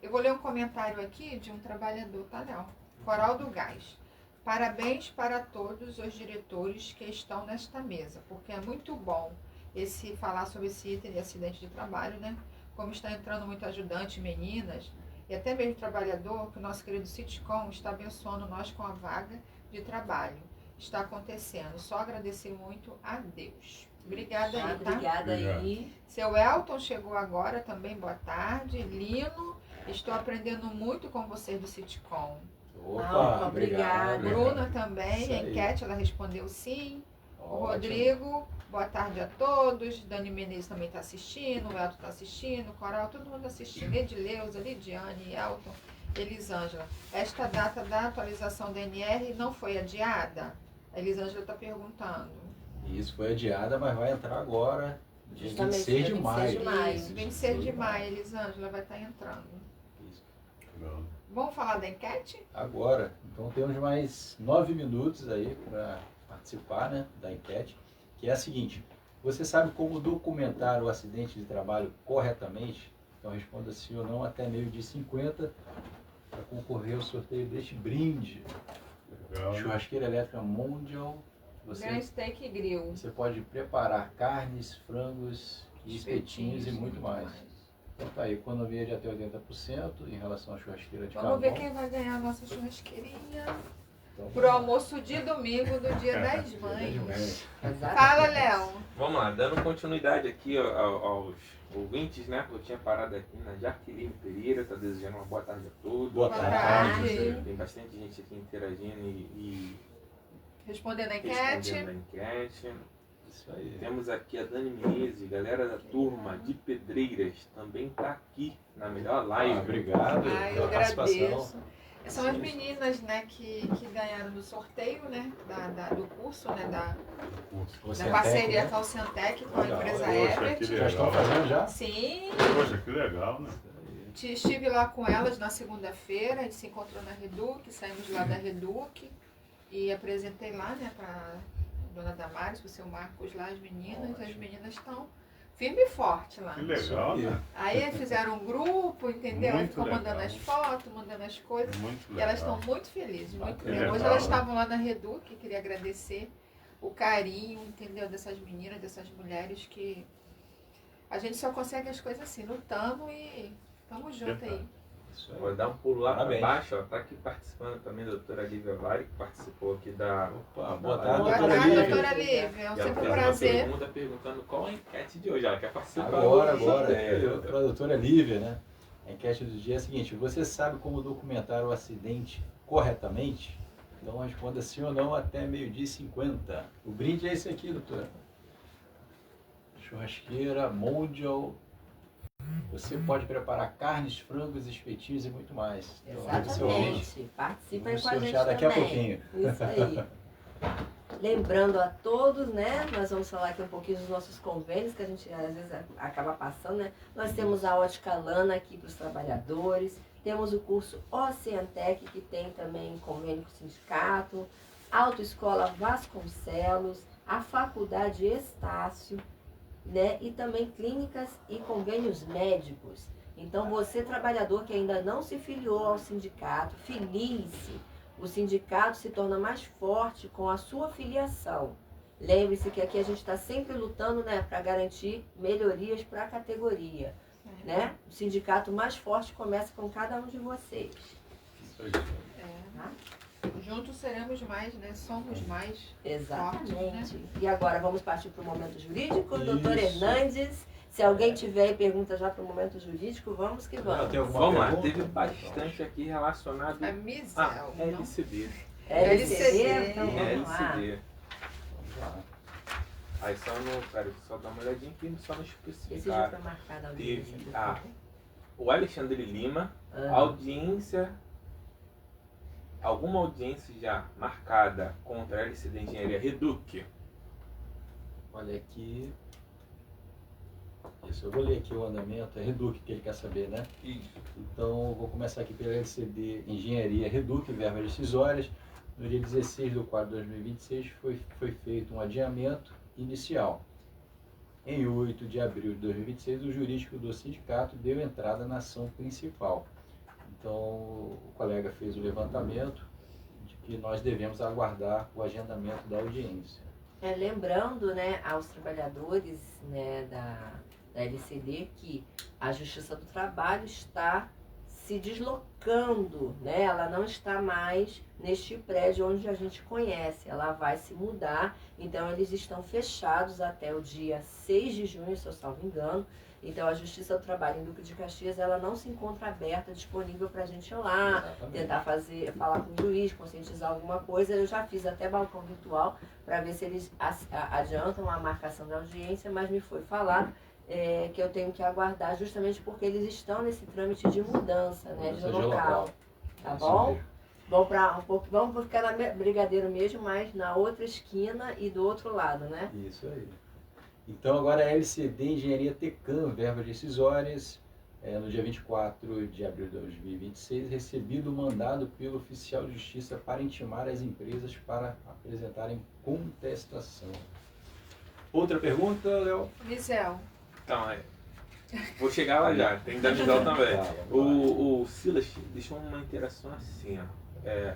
Eu vou ler um comentário aqui de um trabalhador, tá, Léo? Coral do Gás. Parabéns para todos os diretores que estão nesta mesa, porque é muito bom falar sobre esse item de acidente de trabalho, né? Como está entrando muito ajudante, meninas, e até mesmo trabalhador, que o nosso querido Sitcom está abençoando nós com a vaga de trabalho. Está acontecendo. Só agradecer muito a Deus. Obrigada aí, tá? Obrigada aí. Seu Elton chegou agora também, boa tarde. Lino, estou aprendendo muito com vocês do Sitcom. Opa, obrigada. Bruna também, Isso a aí. enquete, ela respondeu sim. O Ótimo. Rodrigo, boa tarde a todos. Dani Menezes também está assistindo, o Elton está assistindo, o Coral, todo mundo assistindo. Edileuza, Lidiane, Elton, Elisângela. Esta data da atualização da NR não foi adiada? A Elisângela está perguntando. Isso foi adiada, mas vai entrar agora, dia Justamente, 26 de dia 26 maio. de maio. Isso, 26 de maio, Elisângela vai estar entrando. Isso. Legal. Vamos falar da enquete? Agora, então temos mais 9 minutos aí para participar, né, da enquete, que é a seguinte: você sabe como documentar o acidente de trabalho corretamente? Então responda sim ou não até meio-dia 50 para concorrer ao sorteio deste brinde. Legal. Churrasqueira elétrica Mondial. Grand Steak Grill. Você pode preparar carnes, frangos, espetinhos e muito mais. Então tá aí, economia de até 80% em relação à churrasqueira de Vamos ver carvão. quem vai ganhar a nossa churrasqueirinha Então, pro almoço de domingo do Dia das Mães. Exatamente. Fala, Léo. Vamos lá, dando continuidade aqui aos ouvintes, né? Eu tinha parado aqui na Jaqueline Pereira, tá desejando uma boa tarde a todos. Boa Boa tarde. tarde. Tem bastante gente aqui interagindo e Respondendo a enquete. respondendo a enquete. Isso aí. Temos aqui a Dani Menezes, galera da turma de Pedreiras, também tá aqui na melhor live. Obrigado Ai, eu pela participação. agradeço. São as meninas, né, que ganharam do sorteio, né, do curso, né, da Oceantec, parceria né? com a Oceantec, com a Legal. empresa Poxa, Everett. que Já estão legal. fazendo já? Sim, Poxa, que legal, né? estive lá com elas na segunda-feira, a gente se encontrou na Reduc, saímos lá da Reduc e apresentei lá, né, pra dona Damares, pro seu Marcos lá, as meninas estão firme e forte lá. Que legal, né? Aí fizeram um grupo, entendeu? Aí Muito ficam mandando legal. as fotos, mandando as coisas. Muito E legal. elas estão muito felizes, muito Que felizes. legal, Hoje elas né? estavam lá na Reduc, queria agradecer o carinho, entendeu? Dessas meninas, dessas mulheres que a gente só consegue as coisas assim, lutando e tamo junto aí. Isso aí. Vou dar um pulo lá para Parabéns. baixo, ó. Tá aqui participando também a doutora Lívia Vale, que participou aqui da. Opa, boa da tarde, Boa doutora tarde, Lívia. doutora Lívia. É E ela sempre um fez uma prazer. pergunta perguntando qual a enquete de hoje. Ela quer participar. Agora, É, para a doutora Lívia, né? A enquete do dia é a seguinte: você sabe como documentar o acidente corretamente? Então responda sim ou não até 12h50. O brinde é esse aqui, doutora. Churrasqueira, Mondial. Você pode preparar carnes, frangos, espetinhos e muito mais. Então, aí você ouvinte, Exatamente. Participem vamos com a gente sortear daqui a também. pouquinho. Isso aí. Lembrando a todos, né? Nós vamos falar aqui um pouquinho dos nossos convênios, que a gente às vezes acaba passando, né? Nós temos a Ótica Lana aqui para os trabalhadores, temos o curso Oceantec, que tem também convênio com o sindicato, Autoescola Vasconcelos, a Faculdade Estácio, né? E também clínicas e convênios médicos. Então, você, trabalhador que ainda não se filiou ao sindicato, filie-se. O sindicato se torna mais forte com a sua filiação. Lembre-se que aqui a gente está sempre lutando, né, para garantir melhorias para a categoria. Né? O sindicato mais forte começa com cada um de vocês. Isso aí. Tá? Juntos seremos mais, né? Somos mais. Exatamente. Né? E agora vamos partir para o momento jurídico. Doutor Isso. Hernandes, se alguém tiver pergunta já para o momento jurídico, vamos que vamos. Tem alguma Vamos lá, pergunta? teve bastante aqui relacionado A a Misel, não? LCD. LCD, então E vamos lá. LCD. Vamos lá. Aí só no. Pera, só dá uma olhadinha aqui, só no Esse já especificar. foi marcado a audiência. Teve do a- povo. O Alexandre Lima, audiência. Alguma audiência já marcada contra a LCD Engenharia Reduc? Olha aqui. Isso, eu vou ler aqui o andamento, é Reduc que ele quer saber, né? Isso. Então, vou começar aqui pela LCD Engenharia Reduc, verbas decisórias. No dia 16 de 4 de 2026 foi feito um adiamento inicial. Em 8 de abril de 2026, o jurídico do sindicato deu entrada na ação principal. Então, o colega fez o levantamento de que nós devemos aguardar o agendamento da audiência. Lembrando, né, aos trabalhadores, né, da LCD que a Justiça do Trabalho está se deslocando, né? Ela não está mais neste prédio onde a gente conhece, ela vai se mudar, então eles estão fechados até o dia 6 de junho, se eu salvo engano. Então a Justiça do Trabalho em Duque de Caxias, ela não se encontra aberta, disponível para a gente ir lá, Exatamente. tentar falar com o juiz, conscientizar alguma coisa. Eu já fiz até balcão virtual para ver se eles adiantam a marcação da audiência, mas me foi falado que eu tenho que aguardar justamente porque eles estão nesse trâmite de mudança, né, de Mudança de local. local. Tá Isso bom? mesmo. Vamos ficar na Brigadeiro mesmo, mas na outra esquina e do outro lado, né? Isso aí. Então agora a LCD Engenharia Tecam, verbas decisórias, no dia 24 de abril de 2026, recebido o mandado pelo oficial de justiça para intimar as empresas para apresentarem contestação. Outra pergunta, Léo? Misel. Então, vou chegar lá já, tem da Misel também. Tá, vamos lá. O Silas deixou uma interação assim, ó.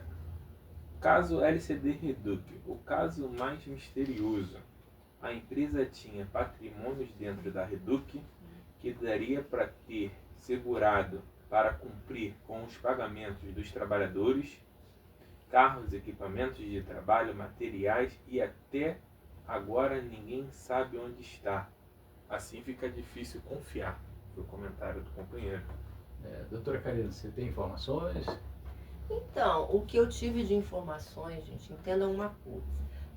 Caso LCD Reduc, o caso mais misterioso. A empresa tinha patrimônios dentro da Reduc que daria para ter segurado para cumprir com os pagamentos dos trabalhadores, carros, equipamentos de trabalho, materiais e até agora ninguém sabe onde está. Assim fica difícil confiar. Foi o comentário do companheiro. Doutora Karina, você tem informações? Então, o que eu tive de informações, gente, entendam uma coisa.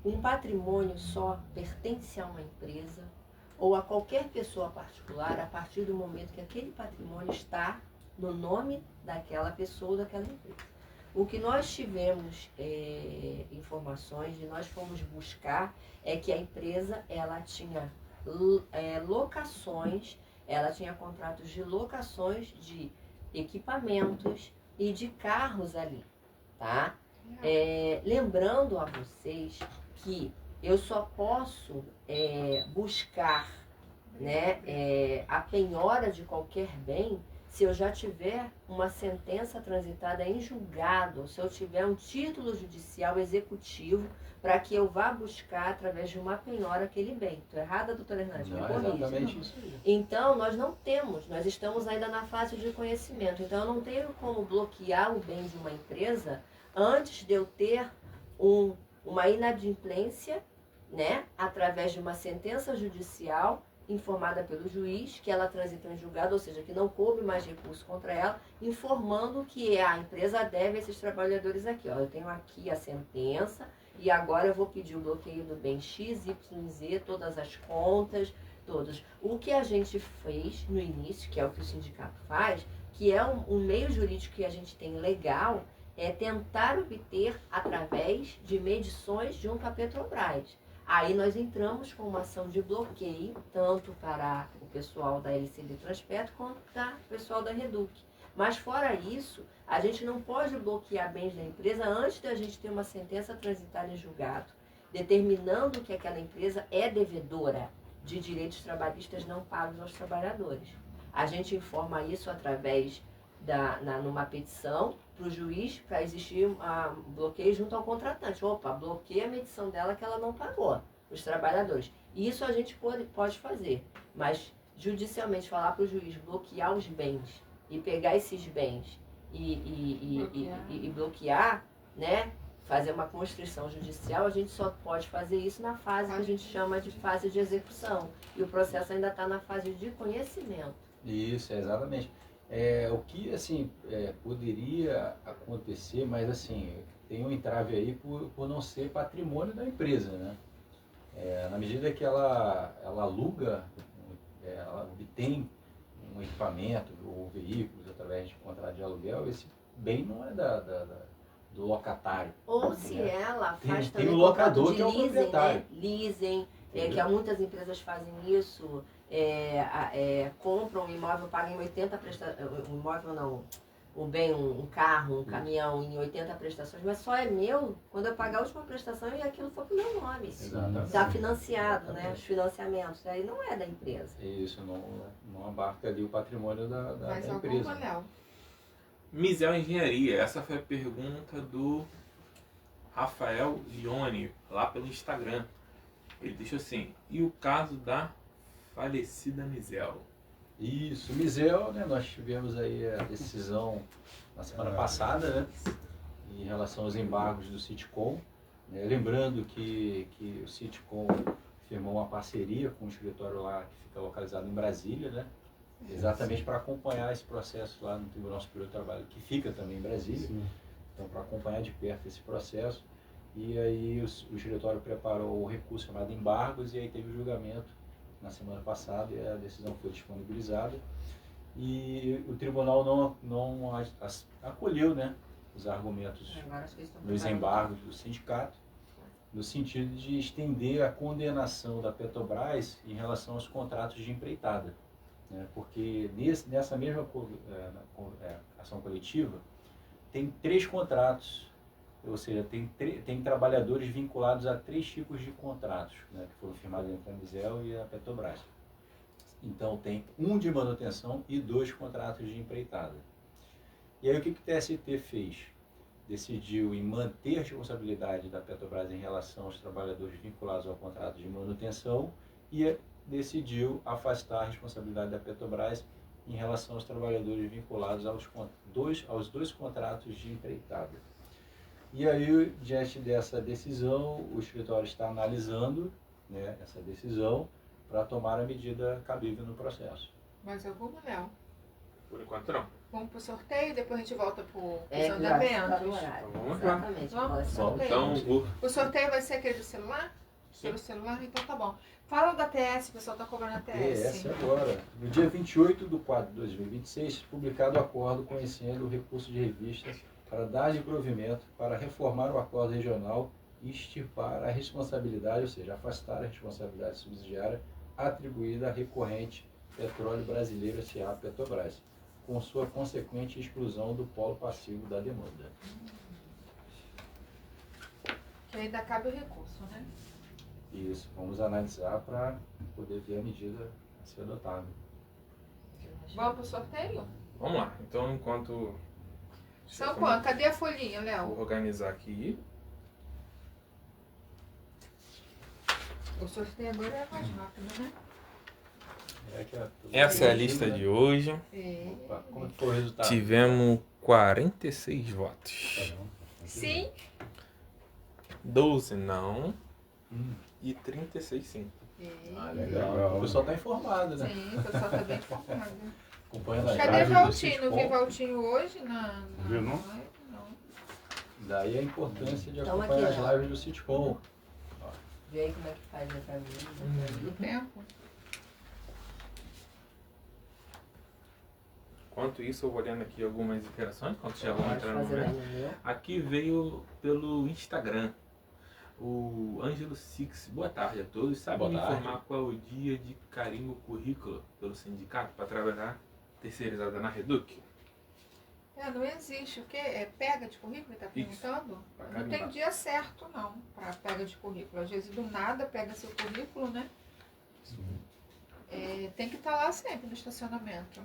Um patrimônio só pertence a uma empresa ou a qualquer pessoa particular a partir do momento que aquele patrimônio está no nome daquela pessoa ou daquela empresa. O que nós tivemos informações e nós fomos buscar é que a empresa ela tinha locações, ela tinha contratos de locações de equipamentos e de carros ali, tá? Lembrando a vocês que eu só posso buscar, né, a penhora de qualquer bem se eu já tiver uma sentença transitada em julgado, se eu tiver um título judicial executivo para que eu vá buscar através de uma penhora aquele bem. Estou errada, doutora Hernandes? Me Não, corrija. exatamente isso aí. Então, nós não temos, nós estamos ainda na fase de conhecimento. Então, eu não tenho como bloquear o bem de uma empresa antes de eu ter uma inadimplência, né, através de uma sentença judicial informada pelo juiz, que ela transitou em julgado, ou seja, que não coube mais recurso contra ela, informando que a empresa deve esses trabalhadores aqui. Ó, eu tenho aqui a sentença e agora eu vou pedir o bloqueio do bem X, Y, Z, todas as contas, todos. O que a gente fez no início, que é o que o sindicato faz, que é um meio jurídico que a gente tem legal, é tentar obter através de medições junto à Petrobras. Aí nós entramos com uma ação de bloqueio, tanto para o pessoal da LCD Transpetro quanto para o pessoal da Reduc. Mas fora isso, a gente não pode bloquear bens da empresa antes da gente ter uma sentença transitada em julgado, determinando que aquela empresa é devedora de direitos trabalhistas não pagos aos trabalhadores. A gente informa isso através numa petição para o juiz, para existir bloqueio junto ao contratante. Opa, bloqueia a medição dela que ela não pagou, os trabalhadores. Isso a gente pode fazer, mas judicialmente falar para o juiz bloquear os bens e pegar esses bens e bloquear, né? Fazer uma constrição judicial, a gente só pode fazer isso na fase que a gente chama de fase de execução. E o processo ainda está na fase de conhecimento. Isso, exatamente. O que, assim, poderia acontecer, mas, assim, tem um entrave aí por não ser patrimônio da empresa, né? Na medida que ela aluga, ela obtém um equipamento ou veículos através de contrato de aluguel, esse bem não é do locatário. Ou se ela faz tem também o locador, contrato de que é o leasing, proprietário. né? Leasing, Entendeu? que muitas empresas fazem isso, compram um imóvel, pagam em 80 prestações, um imóvel não, um bem, um carro, um caminhão em 80 prestações, mas só é meu quando eu pagar a última prestação e aquilo for pro meu nome. Exatamente. Está financiado, né? Exatamente. Os financiamentos, aí não é da empresa. Isso, não abarca ali o patrimônio da Mais empresa. alguma, Léo? Misel Engenharia, essa foi a pergunta do Rafael Lione, lá pelo Instagram. Ele deixou assim, e o caso da falecida Misel? Isso, Misel, né? Nós tivemos aí a decisão na semana passada, né? Em relação aos embargos do Sitcom. Né? Lembrando que o Sitcom firmou uma parceria com um escritório lá que fica localizado em Brasília, né? Exatamente para acompanhar esse processo lá no Tribunal Superior do Trabalho, que fica também em Brasília. Sim. Então, para acompanhar de perto esse processo. E aí o escritório preparou o recurso chamado embargos e aí teve o julgamento na semana passada e a decisão foi disponibilizada. E o tribunal não acolheu, né, os argumentos Agora acho que eles estão dos preparando. embargos do sindicato, no sentido de estender a condenação da Petrobras em relação aos contratos de empreitada. Né? Porque nessa mesma ação coletiva, tem 3 contratos, ou seja, tem trabalhadores vinculados a 3 tipos de contratos, né, que foram firmados entre a Misel e a Petrobras. Então, tem um de manutenção e 2 contratos de empreitada. E aí, o que o TST fez? Decidiu em manter a responsabilidade da Petrobras em relação aos trabalhadores vinculados ao contrato de manutenção e decidiu afastar a responsabilidade da Petrobras em relação aos trabalhadores vinculados aos 2 contratos de empreitada. E aí, diante dessa decisão, o escritório está analisando, né, essa decisão para tomar a medida cabível no processo. Mais alguma, Léo? Por enquanto não. Vamos pro sorteio, depois a gente volta pro os Graças andamentos. ao horário. Então, vamos lá. Exatamente. Vamos Olha, pro só. sorteio. Então, O sorteio vai ser aquele do celular? Sim. Pelo celular? Então tá bom. Fala da TS, o pessoal tá cobrando a TS. Essa agora. No dia 28 de 4 de 2026, publicado o acordo conhecendo o recurso de revista para dar-lhe provimento para reformar o acordo regional e extirpar a responsabilidade, ou seja, afastar a responsabilidade subsidiária atribuída à recorrente Petróleo Brasileiro S.A. Petrobras, com sua consequente exclusão do polo passivo da demanda. Que ainda cabe o recurso, né? Isso, vamos analisar para poder ver a medida a ser adotada. Vamos pro sorteio? Vamos lá. Então, enquanto... São quanto? Cadê a folhinha, Vou Léo? organizar aqui. O sorteio agora é mais rápido, né? Essa é a lista de hoje. Opa, como foi o resultado? Tivemos 46 votos. Sim. 12 não. E 36 sim. Ah, legal. O pessoal está informado, né? Sim, o pessoal tá bem informado. Acompanhando as Cadê lives do Valtinho? Não vi Sitcom. Valtinho hoje na Viu, não? live? Não. Daí a importância de Então, acompanhar aqui, as ó. lives do Sitcom. Vê aí como é que faz aí pra mim. Do tempo? Enquanto isso, eu vou olhando aqui algumas interações, enquanto já vão Pode entrar no fazer aí momento. no meu. Aqui veio pelo Instagram. O Ângelo Six, boa tarde a todos. Sabe Boa me tarde. informar qual é o dia de carimbo currículo pelo sindicato para trabalhar terceirizada na Reduc? Não existe. O quê? É pega de currículo? Ele tá Isso. perguntando? Pra Não tem carimbar. dia certo, não, para pega de currículo. Às vezes do nada pega seu currículo, né? Tem que estar lá sempre no estacionamento.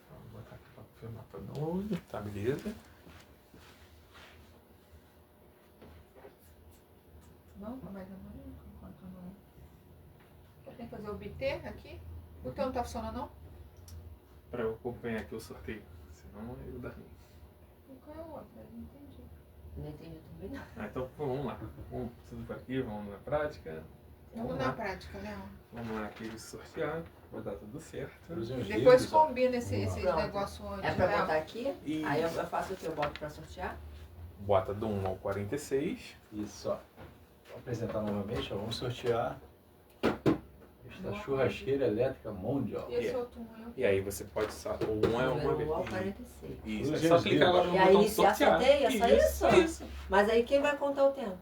Vou botar aqui para confirmar todo mundo. Tá, beleza. Não, mas eu não. Enquanto não. Eu tenho que fazer obter aqui? O teu não tá funcionando, não? Para eu acompanhar aqui o sorteio. Senão eu dá ruim. E qual é o outro? Eu não entendi. Não entendi também não. Ah, então vamos lá. Vamos tudo por aqui, vamos na prática. Vamos na prática, Léo. Vamos lá aqui sortear. Vai dar tudo certo. Cruzem os Depois dedos, ó. combina esses Pronto. negócios antes, É pra Léo. botar aqui? E Aí eu faço o que? Eu boto pra sortear? bota do 1 ao 46. Isso, ó. Vou apresentar novamente, ó. Vamos sortear esta Boa churrasqueira elétrica Mondial. E esse outro um eu E aí você pode só. O 1 é uma Número ao vez. 46. Isso, é Cruzem só os clicar lá dedos. no E aí botão iniciar sortear. sorteio, é só isso? Isso. Mas aí quem vai contar o tempo?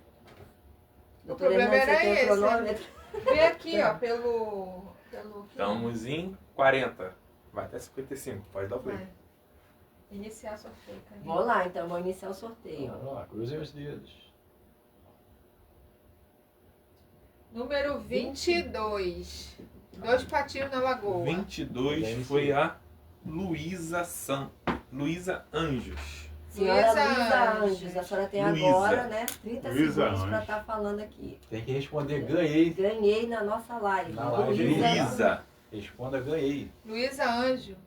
O problema era Você tem esse. cronômetro? Vê aqui, ó, pelo Estamos em 40. Vai até 55. Pode dar o play. Vai. Iniciar sorteio, Camila. Vou lá, então, vou iniciar o sorteio. Vamos lá, cruzem os dedos. Número 22. 2 patinhos na lagoa. 22 foi a Luísa Anjos. Senhora Luísa Luísa Anjos. Anjos, a senhora tem Luísa. agora, né, 30 Luísa segundos para Anjos. estar falando aqui. Tem que responder ganhei. Ganhei na nossa live. Na live. Luísa. Responda ganhei. Luísa Anjos.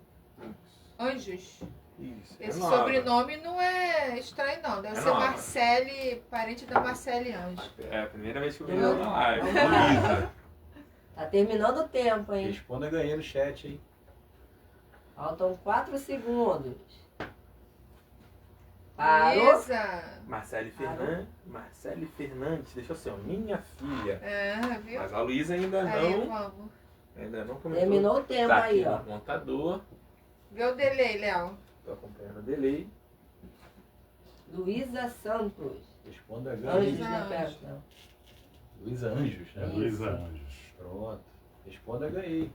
Isso. Esse é nova. sobrenome não é estranho, não. Deve É ser nova. Marcele, parente da Marcele Anjos. É a primeira vez que eu vi ela na live. Vamos lá. Luísa. Tá terminando o tempo, hein? Responda ganhei no chat, hein? Faltam 4 segundos. Parou? Luísa. Marcele Fernandes. Deixa eu ser, ó, minha filha. Viu? Mas a Luísa ainda Aí, não. vamos. Ainda não comentou. Terminou o tempo Tá aí, aqui ó. no contador. Vê o delay, Léo. Tô acompanhando o delay. Luísa Santos. Responda Anjos, ganhei. né, Anjos. Pedro? Luísa Anjos, É né? Luísa Anjos. Pronto. Responda ganhei.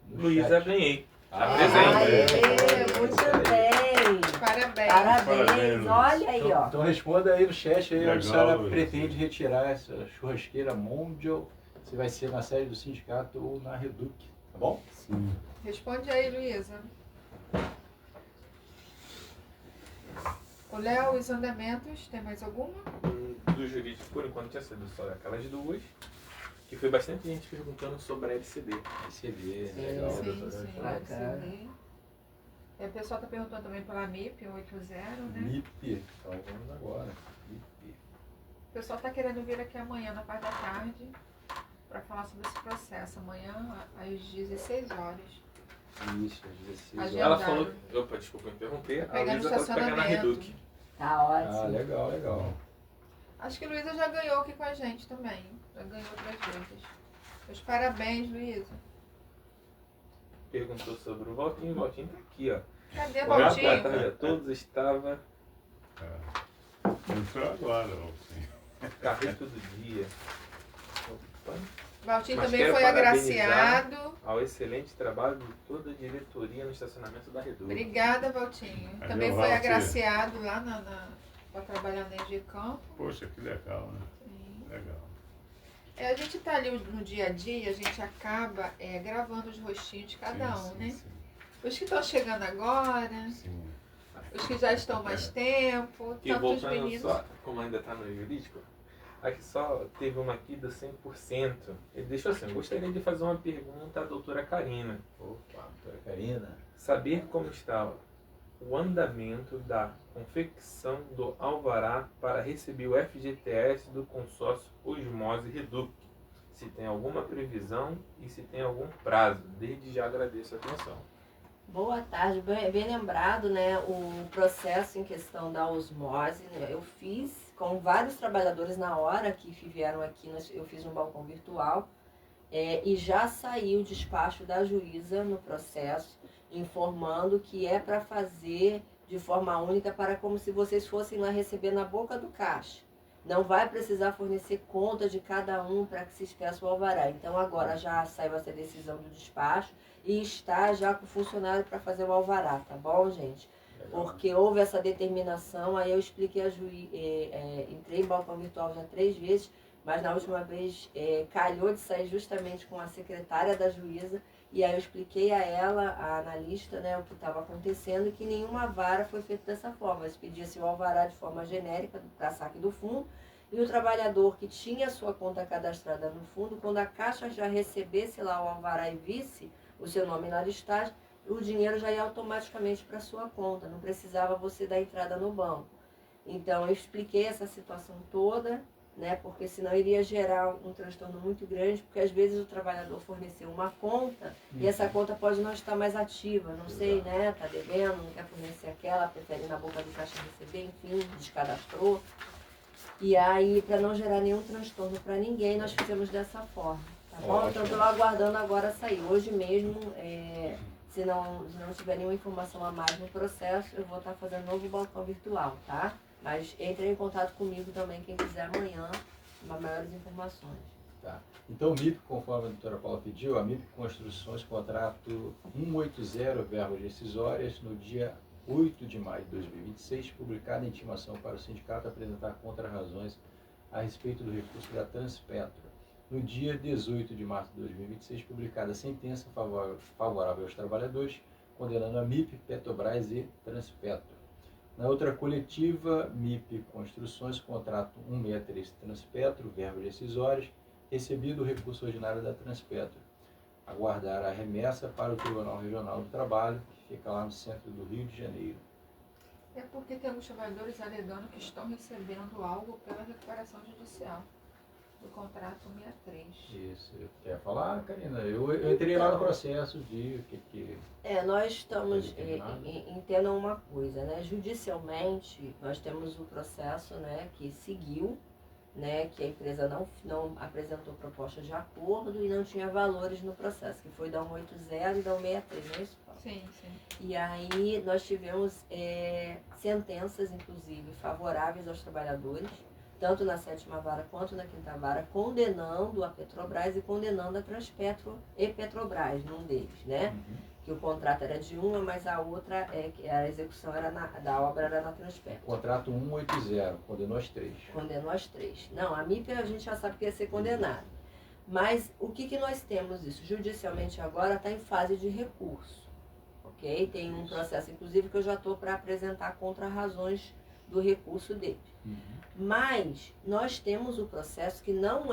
No Luísa, chat. ganhei. Ah, presente. Aê, muito bem. Parabéns. Parabéns. Parabéns. Olha aí, ó. Então responda aí no chat aí onde a Legal, senhora Luísa. pretende retirar essa churrasqueira Mondial. Se vai ser na sede do sindicato ou na Reduc, tá bom? Sim. Responde aí, Luísa. O Léo, os andamentos, tem mais alguma? Do jurídico, por enquanto, tinha sido só aquelas duas. Que foi bastante gente perguntando sobre a LCD. CD, Sim, legal. sim, doutora. sim. Bacana. LCD. O pessoal está perguntando também pela MIP 80, né? MIP, então vamos agora. MIP. O pessoal está querendo vir aqui amanhã, na parte da tarde, para falar sobre esse processo. Amanhã, às 16 horas. Isso, às 16 Agendaram. Ela horas. falou. Opa, desculpa interromper. Pegar A no Luísa falou que pegar na estacionamento. Reduc. Tá ótimo. Ah, legal, legal. Acho que a Luísa já ganhou aqui com a gente também. Já ganhou outras vezes. Meus parabéns, Luísa. perguntou sobre o Valtinho tá aqui, ó. Cadê Boa Valtinho? tarde a todos, estava Entrou agora, Valtinho. carreto do dia. Opa. Valtinho Mas também quero foi parabenizar agraciado. Ao excelente trabalho de toda a diretoria no estacionamento da Reduc. Obrigada, Valtinho. Valeu, Também foi Valtinho. agraciado lá para trabalhar na EG Campo. Poxa, que legal, né? Sim. Legal. A gente tá ali no dia a dia, a gente acaba gravando os rostinhos de cada um, Sim, né? sim, Os que estão chegando agora, sim. os que já estão mais tempo, E tanto os voltando meninos. só, como ainda está no jurídico, aqui só teve uma aqui do 100%. Ele deixou assim, gostaria de fazer uma pergunta à doutora Karina. Opa, doutora Karina. Saber como está o andamento da confecção do alvará para receber o FGTS do consórcio Osmose Reduc. Se tem alguma previsão e se tem algum prazo. Desde já agradeço a atenção. Boa tarde, bem lembrado, né? O processo em questão da osmose, né, eu fiz com vários trabalhadores na hora que vieram aqui, eu fiz um balcão virtual e já saiu o despacho da juíza no processo, informando que é para fazer de forma única, para como se vocês fossem lá receber na boca do caixa. Não vai precisar fornecer conta de cada um para que se peça o alvará. Então agora já saiu essa decisão do despacho e está já com o funcionário para fazer o alvará, tá bom, gente? Porque houve essa determinação, aí eu expliquei a juíza, entrei em balcão virtual já 3 vezes, mas na última vez calhou de sair justamente com a secretária da juíza, e aí eu expliquei a ela, a analista, né, o que estava acontecendo e que nenhuma vara foi feita dessa forma. Mas pedia-se o alvará de forma genérica para saque do fundo, e o trabalhador que tinha sua conta cadastrada no fundo, quando a Caixa já recebesse lá o alvará e visse o seu nome na listagem, o dinheiro já ia automaticamente para sua conta, não precisava você dar entrada no banco. Então eu expliquei essa situação toda, né, porque senão iria gerar um transtorno muito grande, porque às vezes o trabalhador forneceu uma conta e essa conta pode não estar mais ativa, não sei, né, tá devendo, não quer fornecer aquela, prefere ir na boca do caixa receber, enfim, descadastrou. E aí, para não gerar nenhum transtorno para ninguém, nós fizemos dessa forma, tá bom? Então estou aguardando agora sair. Hoje mesmo, se não tiver nenhuma informação a mais no processo, eu vou estar fazendo novo balcão virtual, tá? Mas entre em contato comigo também, quem quiser amanhã, para maiores informações. Tá. Então o MIP, conforme a doutora Paula pediu, a MIP Construções, contrato 180, verbas rescisórias, no dia 8 de maio de 2026, publicada em intimação para o sindicato apresentar contra-razões a respeito do recurso da Transpetro. No dia 18 de março de 2026, publicada a sentença favorável aos trabalhadores, condenando a MIP, Petrobras e Transpetro. Na outra coletiva, MIP Construções, contrato 163 Transpetro, verbas rescisórias, recebido o recurso ordinário da Transpetro. Aguardar a remessa para o Tribunal Regional do Trabalho, que fica lá no centro do Rio de Janeiro. É porque tem alguns trabalhadores alegando que estão recebendo algo pela recuperação judicial do contrato 163. Isso. Quer falar, Karina? Eu entrei lá no processo de o que... Nós estamos, entendam uma coisa, né? Judicialmente, nós temos um processo, né, que seguiu, né, que a empresa não apresentou proposta de acordo e não tinha valores no processo, que foi da 180 e da 163, não é isso, Paulo? Sim, sim. E aí nós tivemos sentenças, inclusive, favoráveis aos trabalhadores, tanto na 7ª vara quanto na 5ª vara, condenando a Petrobras e condenando a Transpetro e Petrobras, num deles, né? Que o contrato era de uma, mas a outra, a execução era da obra era na Transpetro. Contrato 180, condenou as 3. Condenou as 3. Não, a MIP a gente já sabe que ia ser condenada. Mas o que nós temos isso? Judicialmente agora está em fase de recurso. Ok? Tem um processo, inclusive, que eu já estou para apresentar contra-razões do recurso dele. Mas nós temos o processo que não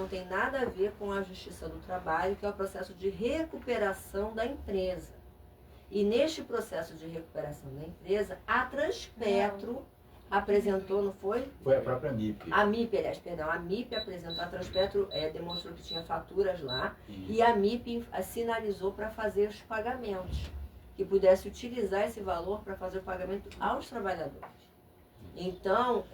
tem nada a ver com a Justiça do Trabalho, que é o processo de recuperação da empresa. E neste processo de recuperação da empresa, a Transpetro apresentou, não foi? Foi a própria MIP. A MIP, aliás, perdão, a MIP apresentou, a Transpetro demonstrou que tinha faturas lá, e a MIP sinalizou para fazer os pagamentos, que pudesse utilizar esse valor para fazer o pagamento aos trabalhadores. Então,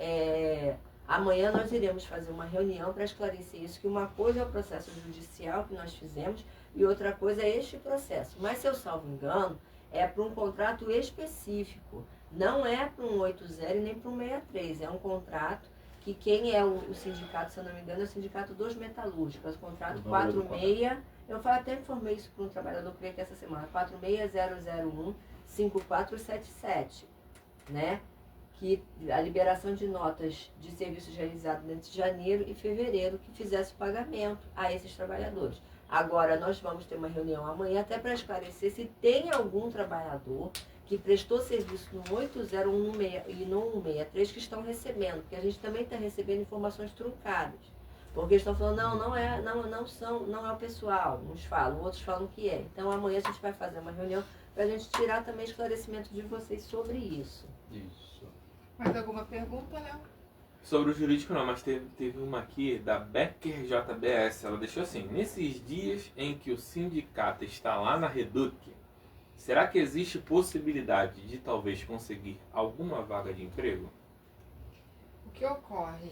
amanhã nós iremos fazer uma reunião para esclarecer isso, que uma coisa é o processo judicial que nós fizemos e outra coisa é este processo. Mas, se eu salvo engano, é para um contrato específico. Não é para um 80 e nem para um 63. É um contrato que quem é o sindicato, se eu não me engano, é o sindicato dos metalúrgicos. O contrato 46, eu até informei isso para um trabalhador que veio aqui essa semana, 46001-5477, né? Que a liberação de notas de serviços realizados entre janeiro e fevereiro que fizesse o pagamento a esses trabalhadores. Agora, nós vamos ter uma reunião amanhã até para esclarecer se tem algum trabalhador que prestou serviço no 80 e no 163 que estão recebendo, porque a gente também está recebendo informações truncadas. Porque eles estão falando, não é o pessoal, uns falam, outros falam que é. Então amanhã a gente vai fazer uma reunião para a gente tirar também esclarecimento de vocês sobre isso. Isso. Mais alguma pergunta, Léo? Sobre o jurídico não, mas teve uma aqui da Becker JBS. Ela deixou assim: nesses dias em que o sindicato está lá na Reduc, será que existe possibilidade de talvez conseguir alguma vaga de emprego? O que ocorre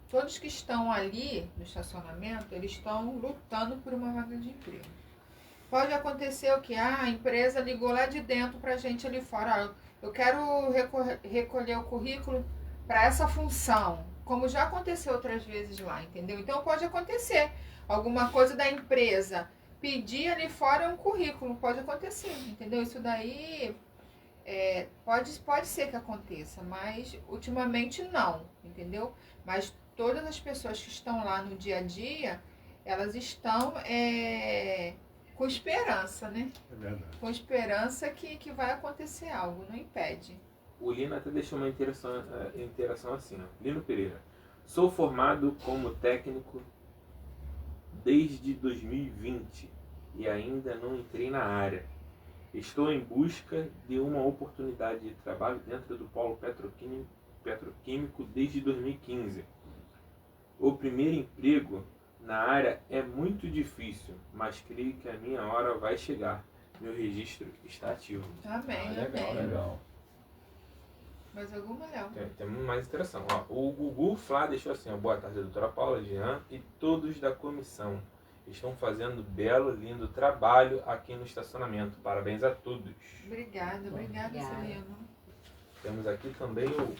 todos que estão ali no estacionamento, eles estão lutando por uma vaga de emprego. Pode acontecer o que? A empresa ligou lá de dentro pra gente ali fora. Eu quero recolher o currículo para essa função, como já aconteceu outras vezes lá, entendeu? Então pode acontecer alguma coisa da empresa pedir ali fora um currículo, pode acontecer, entendeu? Isso daí pode ser que aconteça, mas ultimamente não, entendeu? Mas todas as pessoas que estão lá no dia a dia, elas estão com esperança, né? É verdade. Com esperança que vai acontecer algo, não impede. O Lino até deixou uma interação assim, ó. Lino Pereira: sou formado como técnico desde 2020 e ainda não entrei na área. Estou em busca de uma oportunidade de trabalho dentro do polo petroquímico desde 2015. O primeiro emprego na área é muito difícil, mas creio que a minha hora vai chegar. Meu registro está ativo. Amém, Legal, amém. legal. Mais alguma, Léo? Temos mais interação. Ó, o Gugu Flá deixou assim: ó, boa tarde, doutora Paula, Jean e todos da comissão. Estão fazendo belo, lindo trabalho aqui no estacionamento. Parabéns a todos. Obrigada, Celino. Temos aqui também o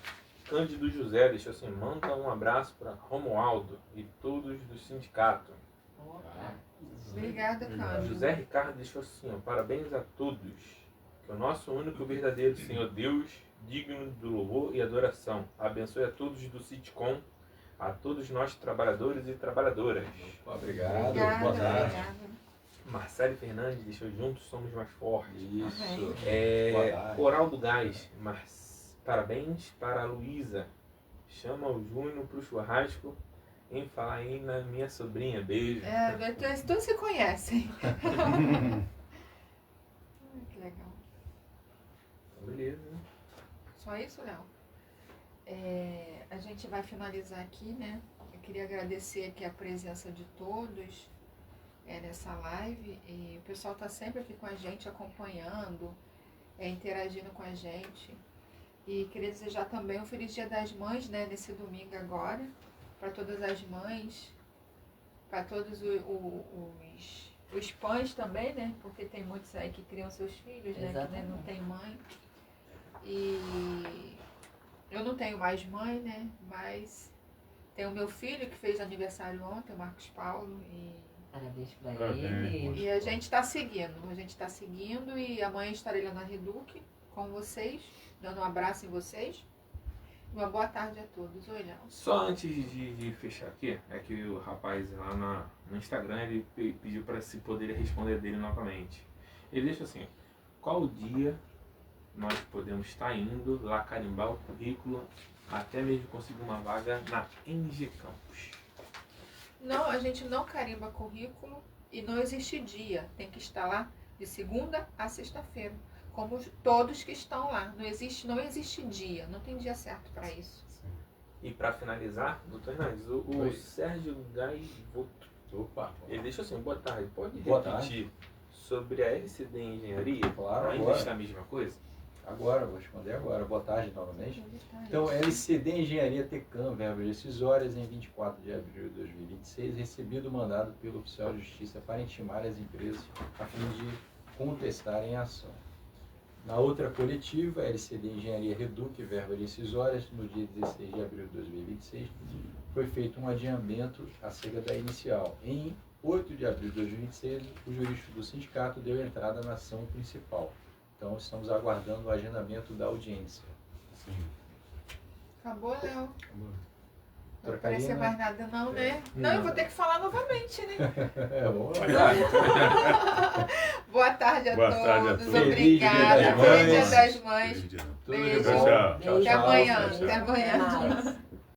Cândido José, deixou assim: manda um abraço para Romualdo e todos do sindicato. Obrigada, Cândido. José Ricardo deixou assim: ó, parabéns a todos. Que o nosso único e verdadeiro Senhor Deus, digno do louvor e adoração, abençoe a todos do Sitcom, a todos nós trabalhadores e trabalhadoras. Obrigado, Obrigada, boa tarde. obrigada. Marcelo Fernandes deixou: juntos somos mais fortes. Isso. Boa É, tarde. Oral do Gás, parabéns para a Luísa. Chama o Júnior pro churrasco. Em falar aí na minha sobrinha. Beijo. Todos se conhecem. Que legal. Beleza, né? Só isso, Léo? A gente vai finalizar aqui, né? Eu queria agradecer aqui a presença de todos nessa live. E o pessoal está sempre aqui com a gente, acompanhando, interagindo com a gente. E queria desejar também um Feliz Dia das Mães, né? Nesse domingo agora. Para todas as mães, para todos os pais também, né? Porque tem muitos aí que criam seus filhos, né? Que não tem mãe. E eu não tenho mais mãe, né? Mas tenho o meu filho que fez aniversário ontem, o Marcos Paulo. Parabéns pra Parabéns, ele. E a gente está seguindo. E amanhã estarei lá na Reduc com vocês, dando um abraço em vocês. Uma boa tarde a todos. Oi, Léo. Só antes de fechar aqui, é que o rapaz lá no Instagram, ele pediu para se poder responder dele novamente. Ele deixa assim: qual dia nós podemos estar indo lá carimbar o currículo, até mesmo conseguir uma vaga na NG Campus? Não, a gente não carimba currículo e não existe dia. Tem que estar lá de segunda a sexta-feira, como todos que estão lá. Não existe dia, não tem dia certo para isso. E para finalizar, doutor Hernandes, o Sérgio Gaivoto, Opa. ele deixou assim: boa tarde, pode Boa repetir sobre a LCD Engenharia? Claro, Ainda agora. está a mesma coisa? Agora, vou responder agora. Boa tarde novamente. Então, LCD Engenharia Tecam, verbas decisórias, em 24 de abril de 2026, recebido o mandado pelo oficial de justiça para intimar as empresas a fim de contestarem a ação. Na outra coletiva, LCD Engenharia Reduc, verbas decisórias, no dia 16 de abril de 2026, foi feito um adiamento acerca da inicial. Em 8 de abril de 2026, o jurista do sindicato deu entrada na ação principal. Então, estamos aguardando o agendamento da audiência. Sim. Acabou, Léo? Não vai Doutora aparecer Karina? mais nada não, né? Não, eu vou ter que falar novamente, né? Vamos lá. Boa tarde a Boa todos. tarde a todos. Obrigada. Feliz Dia das Feliz Dia Mães. das Mães. Feliz dia. Beijo. Tchau, tchau. Beijo, Até amanhã. beijo. Até amanhã. Até mais.